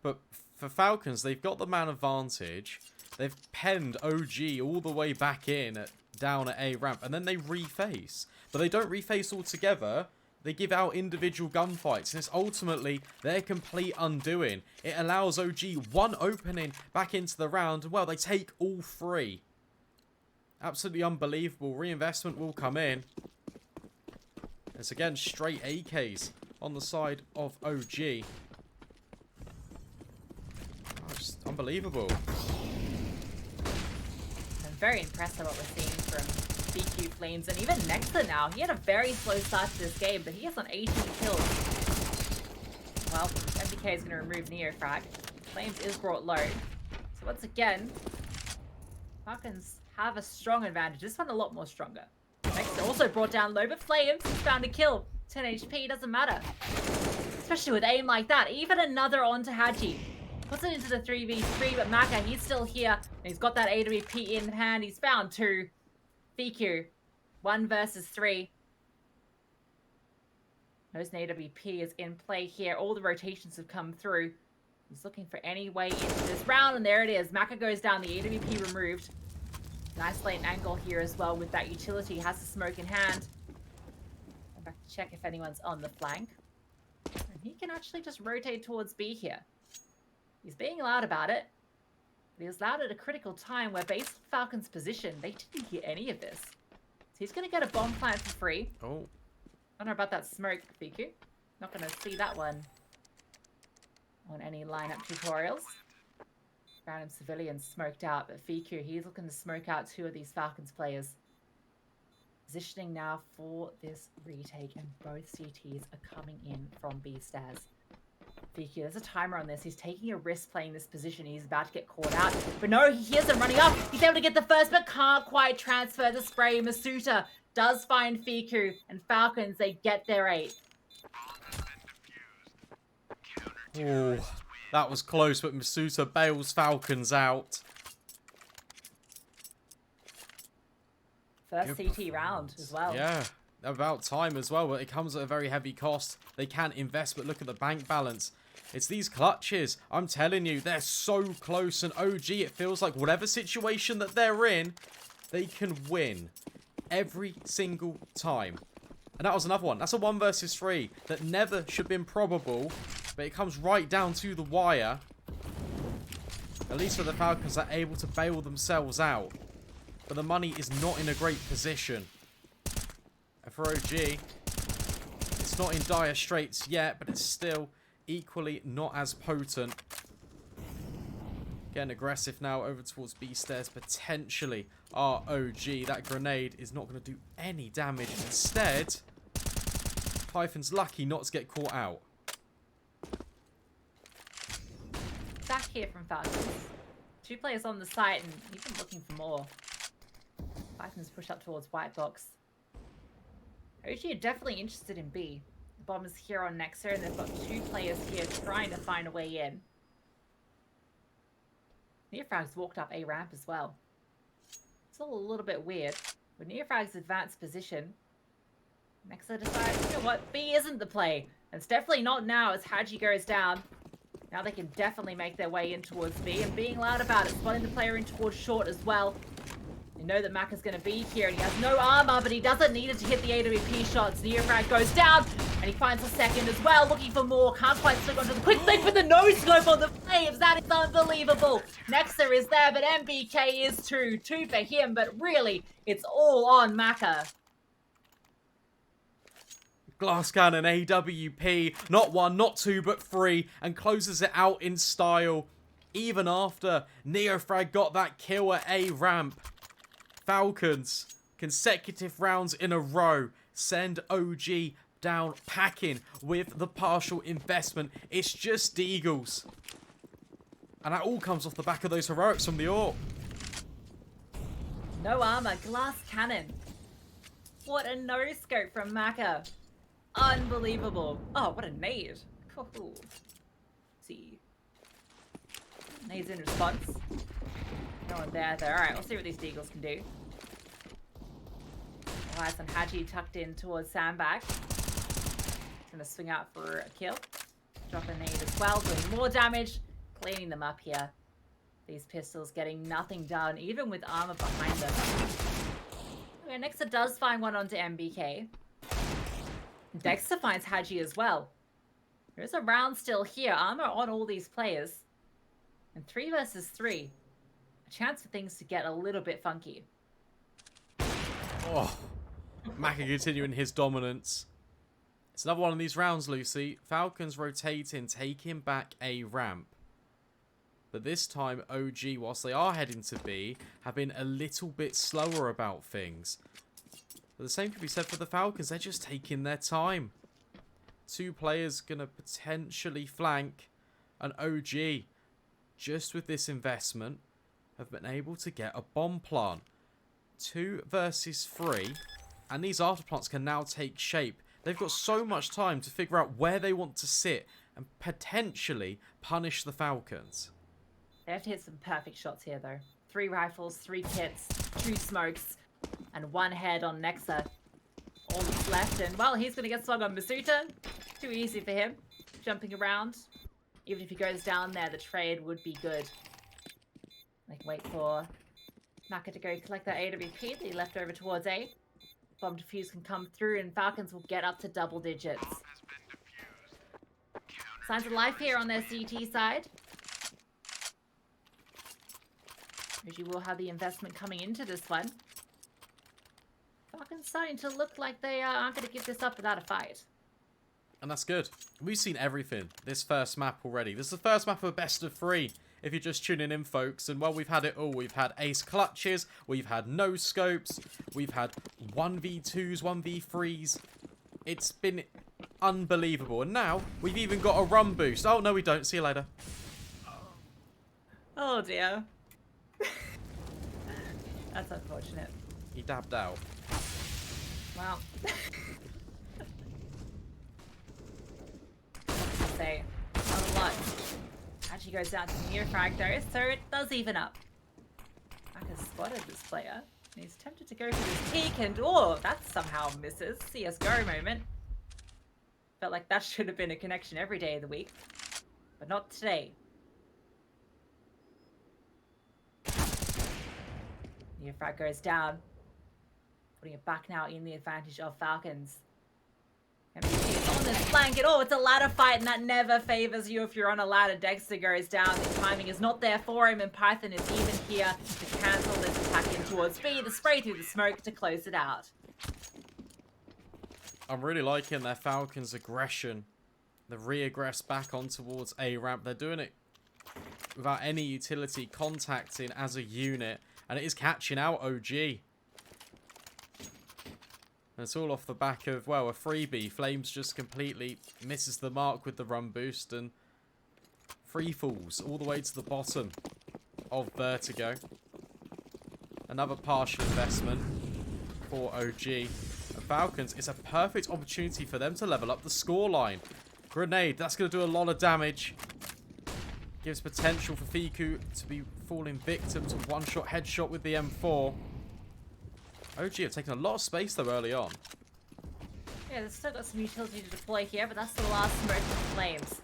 But for Falcons, they've got the man advantage. They've penned OG all the way back in, down at A ramp, and then they reface. But they don't reface altogether. They give out individual gunfights, and it's ultimately their complete undoing. It allows OG one opening back into the round, and well, they take all 3. Absolutely unbelievable. Reinvestment will come in. It's again straight AKs on the side of OG. Oh, just unbelievable. I'm very impressed with what we're seeing from BQ Flames, and even Nexa now. He had a very slow start to this game, but he has on 18 kills. Well, MBK is going to remove Neofrag. Flames is brought low. So once again, Falcons have a strong advantage. This one a lot more stronger. Nexa also brought down low, but Flames has found a kill. 10 HP, doesn't matter. Especially with aim like that. Even another onto Haji. Puts it into the 3v3, but Maka, he's still here. And he's got that AWP in hand. He's found 2. FQ, 1 versus 3. Knows an AWP is in play here. All the rotations have come through. He's looking for any way into this round, and there it is. Maka goes down, the AWP removed. Nice lane angle here as well with that utility. Has the smoke in hand. I'm back to check if anyone's on the flank. And he can actually just rotate towards B here. He's being loud about it. But he was loud at a critical time where based on Falcon's position, they didn't hear any of this. So he's going to get a bomb plant for free. Oh. I don't know about that smoke, FQ. Not going to see that one on any lineup tutorials. Random civilians smoked out, but FQ, he's looking to smoke out 2 of these Falcons players. Positioning now for this retake, and both CTs are coming in from B stairs. FQ, there's a timer on this. He's taking a risk playing this position. He's about to get caught out. But no, he hears them running up. He's able to get the first, but can't quite transfer the spray. Masuta does find Fiku, and Falcons, they get their 8. Oh, that was close, but Masuta bails Falcons out. First CT round as well. Yeah, about time as well, but it comes at a very heavy cost. They can't invest, but look at the bank balance. It's these clutches. I'm telling you, they're so close, and OG, it feels like whatever situation that they're in, they can win every single time. And that was another one. That's a 1 versus 3 that never should have been probable, but it comes right down to the wire. At least for the Falcons, they're able to bail themselves out. But the money is not in a great position. And for OG, it's not in dire straits yet, but it's still equally not as potent. Getting aggressive now over towards B stairs, potentially. OG, that grenade is not going to do any damage. Instead, Python's lucky not to get caught out. Back here from Falcons. 2 players on the site, and even looking for more. Python's pushed up towards white box. OG are definitely interested in B. The bomb is here on Nexa, and they've got 2 players here trying to find a way in. Neofrag's walked up A ramp as well. It's all a little bit weird. With Neofrag's advanced position, Nexa decides, you know what, B isn't the play. And it's definitely not now as Haji goes down. Now they can definitely make their way in towards B, and being loud about it, spotting the player in towards short as well. You know that Maka's going to be here, and he has no armor, but he doesn't need it to hit the AWP shots. Neofrag goes down, and he finds a second as well, looking for more. Can't quite stick onto the quick flick with the no-scope on the Flames. That is unbelievable. Nexa is there, but MBK is too. 2 for him, but really, it's all on Maka. Glass cannon AWP, not 1, not 2, but 3, and closes it out in style. Even after Neofrag got that kill at A ramp. Falcons, consecutive rounds in a row, send OG down, packing with the partial investment. It's just Deagles. And that all comes off the back of those heroics from the AWP. No armor, glass cannon. What a no-scope from Maka. Unbelievable. Oh, what a nade. Cool. See. Nades in response. No one there though. Alright, we'll see what these Deagles can do. Eyes on Haji tucked in towards Sandbag. Gonna swing out for a kill. Drop a nade as well, doing more damage. Cleaning them up here. These pistols getting nothing done, even with armor behind them. Okay, Nexa does find one onto MBK. Dexter finds Haji as well. There's a round still here. Armor on all these players. And 3 versus 3. A chance for things to get a little bit funky. Oh, Maka continuing his dominance. It's another one of these rounds, Lucy. Falcons rotating, taking back a ramp. But this time, OG, whilst they are heading to B, have been a little bit slower about things. But the same could be said for the Falcons. They're just taking their time. 2 players going to potentially flank an OG. Just with this investment, have been able to get a bomb plant. 2 versus 3. And these afterplants can now take shape. They've got so much time to figure out where they want to sit and potentially punish the Falcons. They have to hit some perfect shots here, though. 3 rifles, 3 kits, 2 smokes, and 1 head on Nexa. All that's left, and, well, he's going to get swung on Masuta. Too easy for him. Jumping around. Even if he goes down there, the trade would be good. They can wait for Maka to go collect that AWP that he left over towards A. Bomb defuse can come through, and Falcons will get up to double digits. Signs of life here on their CT side. As you will have the investment coming into this one. Falcons starting to look like they aren't going to give this up without a fight. And that's good. We've seen everything this first map already. This is the first map of a best of 3. If you're just tuning in, folks. And, well, we've had it all. We've had ace clutches. We've had no scopes. We've had 1v2s, 1v3s. It's been unbelievable. And now we've even got a run boost. Oh, no, we don't. See you later. Oh, dear. That's unfortunate. He dabbed out. Wow. Say, not a lot. Actually goes down to near frag though, so it does even up. Maka spotted this player. And he's tempted to go for this peek, and oh, that somehow misses. CSGO moment. Felt like that should have been a connection every day of the week. But not today. Near frag goes down. Putting it back now in the advantage of Falcons. MVP on this flank, and oh, it's a ladder fight, and that never favors you if you're on a ladder. Dexter goes down. The timing is not there for him, and Python is even here to cancel this attack in towards B. The spray through the smoke to close it out. I'm really liking their Falcons' aggression. The re-aggress back on towards A ramp. They're doing it without any utility, contacting as a unit, and it is catching out OG. And it's all off the back of, well, a freebie. Flames just completely misses the mark with the run boost and free falls all the way to the bottom of Vertigo. Another partial investment for OG. And Falcons, it's a perfect opportunity for them to level up the scoreline. Grenade, that's going to do a lot of damage. Gives potential for Fiku to be falling victim to one-shot headshot with the M4. OG have taken a lot of space though early on. Yeah, they've still got some utility to deploy here, but that's the last smoke from the Flames.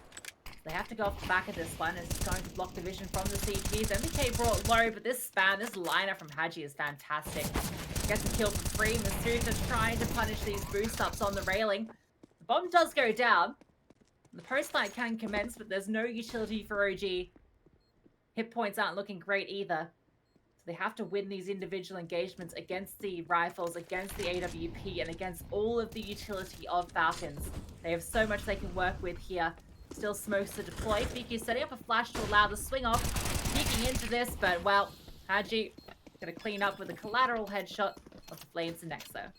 They have to go off the back of this one. It's going to block the vision from the CTs. MBK brought low, but this spam, this lineup from Haji is fantastic. Gets the kill for free. Masuta trying to punish these boost ups on the railing. The bomb does go down. The post fight can commence, but there's no utility for OG. Hit points aren't looking great either. So they have to win these individual engagements against the rifles, against the AWP, and against all of the utility of Falcons. They have so much they can work with here. Still smokes to deploy. Fiku setting up a flash to allow the swing off. Peeking into this, but, well, Haji gonna clean up with a collateral headshot of the Flames and Nexa.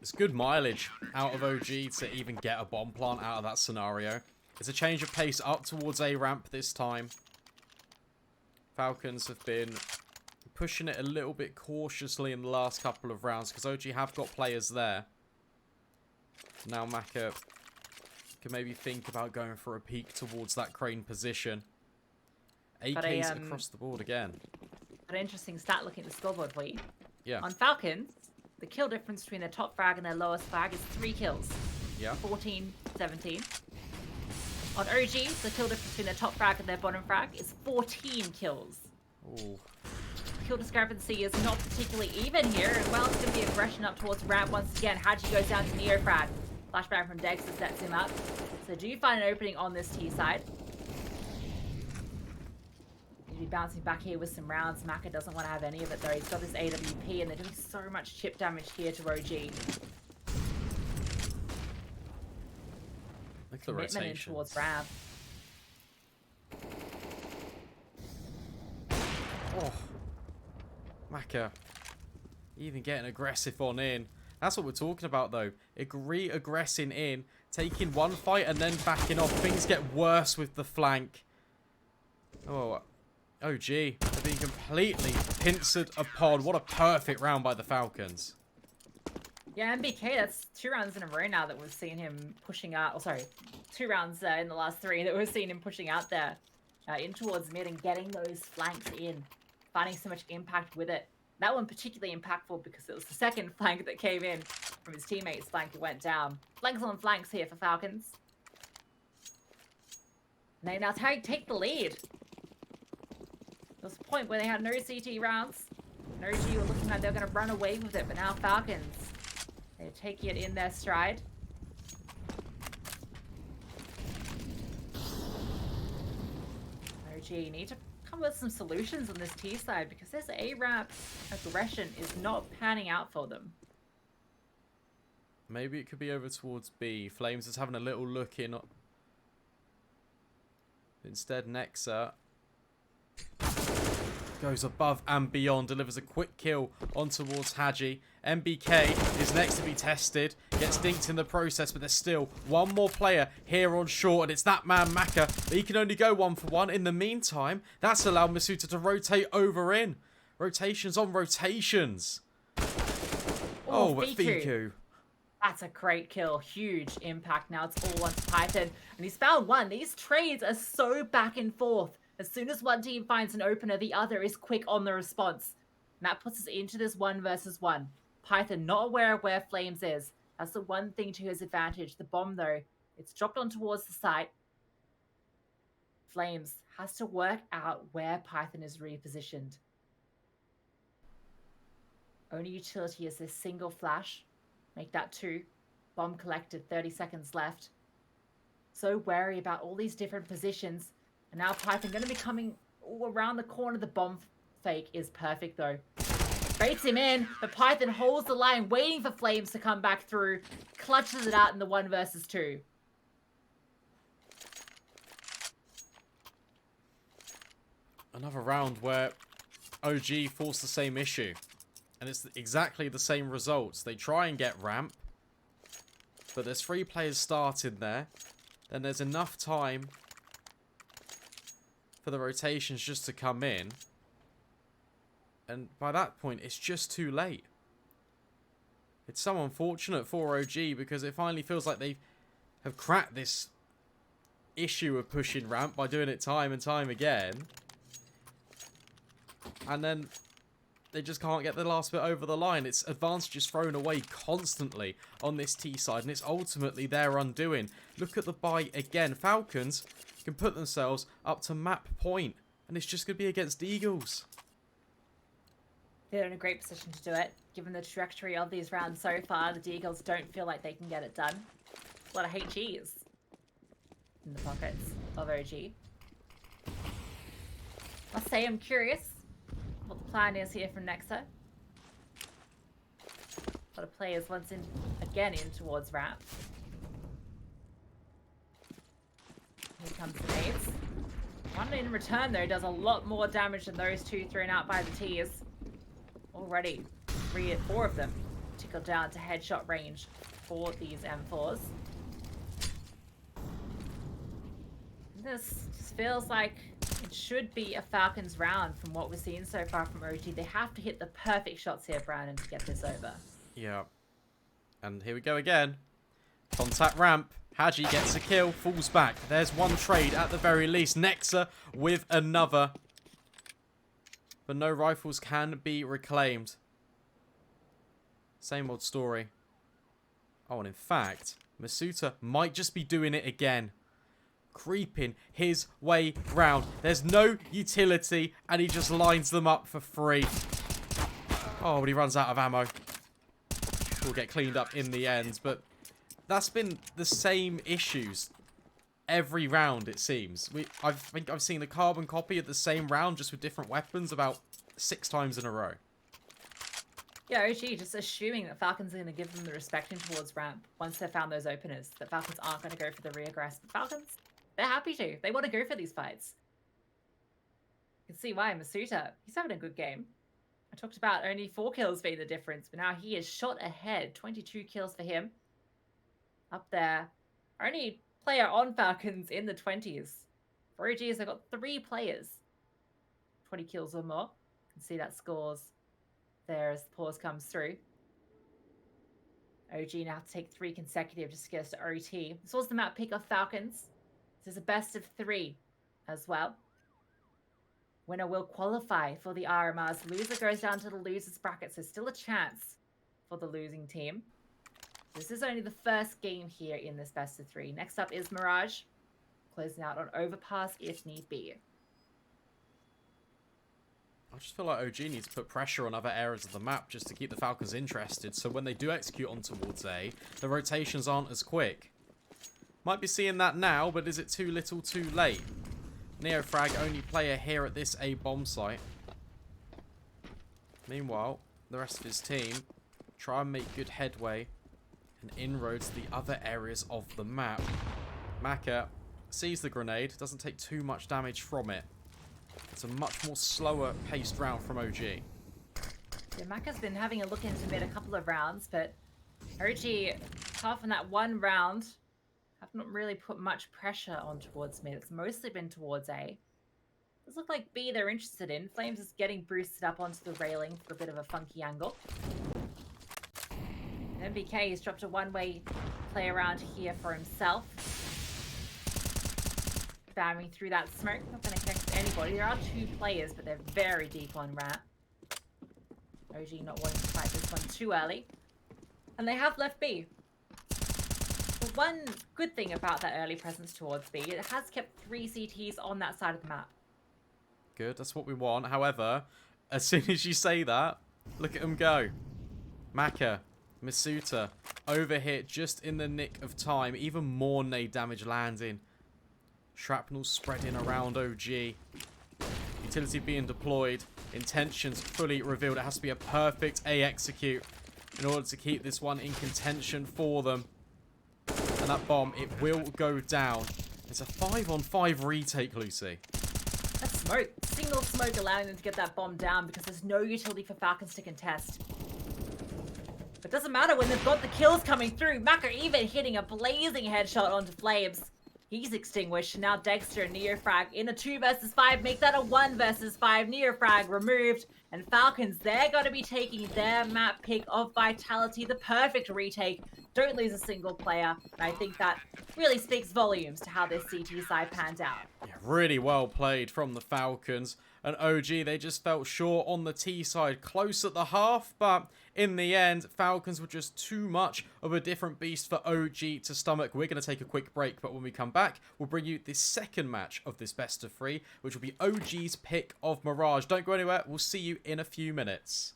It's good mileage out of OG to even get a bomb plant out of that scenario. It's a change of pace up towards A ramp this time. Falcons have been pushing it a little bit cautiously in the last couple of rounds because OG have got players there. Now Maka can maybe think about going for a peek towards that crane position. AK's across the board again. An interesting stat looking at the scoreboard for you. Yeah. On Falcons, the kill difference between their top frag and their lowest frag is 3 kills. Yeah. 14-17. On OG, the kill difference between their top frag and their bottom frag is 14 kills. Ooh. Kill discrepancy is not particularly even here, and well, it's going to be aggression up towards ramp once again. Haji goes down to Neo frag. Flashbang from Dexter sets him up. So do you find an opening on this T side? He'll be bouncing back here with some rounds. Maka doesn't want to have any of it though. He's got this AWP and they're doing so much chip damage here to OG. Look at the Commitment in rotation. towards ramp. Oh. Maka. Even getting aggressive on in. That's what we're talking about though. Aggressing in. Taking one fight and then backing off. Things get worse with the flank. Oh. OG. They're being completely pincered upon. What a perfect round by the Falcons. Yeah, MBK, that's 2 rounds in a row now that we've seen him pushing out. Oh, sorry. 2 rounds in the last 3 that we've seen him pushing out there. In towards mid and getting those flanks in. Finding so much impact with it. That one particularly impactful because it was the second flank that came in from his teammate's flank that went down. Flanks on flanks here for Falcons. And they now take the lead. There was a point where they had no CT rounds. No G were looking like they were going to run away with it, but now Falcons, they're taking it in their stride. OG need to come with some solutions on this T side because this A-ramp aggression is not panning out for them. Maybe it could be over towards B. Flames is having a little look in. Instead, Nexa goes above and beyond, delivers a quick kill on towards Haji. MBK is next to be tested, gets dinked in the process, but there's still one more player here on short, and it's that man Maka, but he can only go 1 for 1. In the meantime, that's allowed Masuta to rotate over in. Rotations on rotations. Oh, but Fiku. That's a great kill. Huge impact. Now it's all on to Python, and he's found one. These trades are so back and forth. As soon as one team finds an opener, the other is quick on the response. And that puts us into this 1 versus 1. Python not aware of where Flames is. That's the one thing to his advantage. The bomb, though, it's dropped on towards the site. Flames has to work out where Python is repositioned. Only utility is this single flash. Make that 2. Bomb collected, 30 seconds left. So wary about all these different positions. And now Python going to be coming around the corner. The bomb fake is perfect, though. Baits him in, but Python holds the line, waiting for Flames to come back through. Clutches it out in the 1 versus 2. Another round where OG forced the same issue. And it's exactly the same results. They try and get ramp. But there's 3 players started there. Then there's enough time for the rotations just to come in. And by that point, it's just too late. It's so unfortunate for OG because it finally feels like they have cracked this issue of pushing ramp by doing it time and time again. And then they just can't get the last bit over the line. It's advantages thrown away constantly on this T side, and it's ultimately their undoing. Look at the buy again. Falcons can put themselves up to map point, and it's just going to be against Eagles. They're in a great position to do it. Given the trajectory of these rounds so far, the Eagles don't feel like they can get it done. A lot of HGs in the pockets of OG. I'll say I'm curious what the plan is here from Nexa. A lot of players once in, again in towards ramp. Here comes the nades. One in return though does a lot more damage than those 2 thrown out by the T's. Already 4 of them tickle down to headshot range for these M4s. This feels like it should be a Falcons round from what we're seeing so far from OG. They have to hit the perfect shots here, Brandon, to get this over. Yeah. And here we go again. Contact ramp. Haji gets a kill, falls back. There's one trade at the very least. Nexa with another. But no rifles can be reclaimed. Same old story. Oh, and in fact, Masuta might just be doing it again. Creeping his way round. There's no utility, and he just lines them up for free. Oh, but he runs out of ammo. Will get cleaned up in the end, but that's been the same issues every round, it seems. I think I've seen the carbon copy of the same round, just with different weapons, about 6 times in a row. Yeah, OG just assuming that Falcons are going to give them the respect in towards ramp once they've found those openers. That Falcons aren't going to go for the reaggress. But Falcons, they're happy to. They want to go for these fights. You can see why. Masuta, he's having a good game. I talked about only 4 kills being the difference, but now he is shot ahead. 22 kills for him. Up there. Only player on Falcons in the 20s. For OGs, they've got 3 players. 20 kills or more. You can see that scores there as the pause comes through. OG now have to take 3 consecutive just to get us to OT. This was the map pick of Falcons. This is a best of 3 as well. Winner will qualify for the RMRs. Loser goes down to the losers bracket, so still a chance for the losing team. This is only the first game here in this best of 3. Next up is Mirage, closing out on Overpass if need be. I just feel like OG needs to put pressure on other areas of the map just to keep the Falcons interested, so when they do execute on towards A, the rotations aren't as quick. Might be seeing that now, but is it too little too late? Neofrag, only player here at this A bomb site. Meanwhile, the rest of his team try and make good headway and inroads to the other areas of the map. Maka sees the grenade, doesn't take too much damage from it. It's a much more slower paced round from OG. Yeah, Maka's been having a look into mid a couple of rounds, but OG, apart from that one round, have not really put much pressure on towards mid. It's mostly been towards A. Does look like B they're interested in. Flames is getting boosted up onto the railing for a bit of a funky angle. And MBK has dropped a one-way play around here for himself. Spamming through that smoke. Not going to connect to anybody. There are 2 players, but they're very deep on ramp. OG not wanting to fight this one too early. And they have left B. But one good thing about that early presence towards B, it has kept 3 CTs on that side of the map. Good, that's what we want. However, as soon as you say that, look at them go. Maka, Masuta, over here just in the nick of time. Even more nade damage landing. Shrapnel spreading around OG. Utility being deployed. Intentions fully revealed. It has to be a perfect A execute in order to keep this one in contention for them. And that bomb, it will go down. It's a 5-on-5 retake, Lucy. That smoke. Single smoke allowing them to get that bomb down because there's no utility for Falcons to contest. But it doesn't matter when they've got the kills coming through. Maka even hitting a blazing headshot onto Flames. He's extinguished. Now Dexter and Neofrag in a 2 versus 5. Make that a 1 versus 5. Neofrag removed. And Falcons, they're going to be taking their map pick of Vitality. The perfect retake. Don't lose a single player. And I think that really speaks volumes to how this CT side panned out. Yeah, really well played from the Falcons. And OG, they just felt short on the T side, close at the half, but in the end, Falcons were just too much of a different beast for OG to stomach. We're going to take a quick break, but when we come back, we'll bring you the second match of this best of 3, which will be OG's pick of Mirage. Don't go anywhere. We'll see you in a few minutes.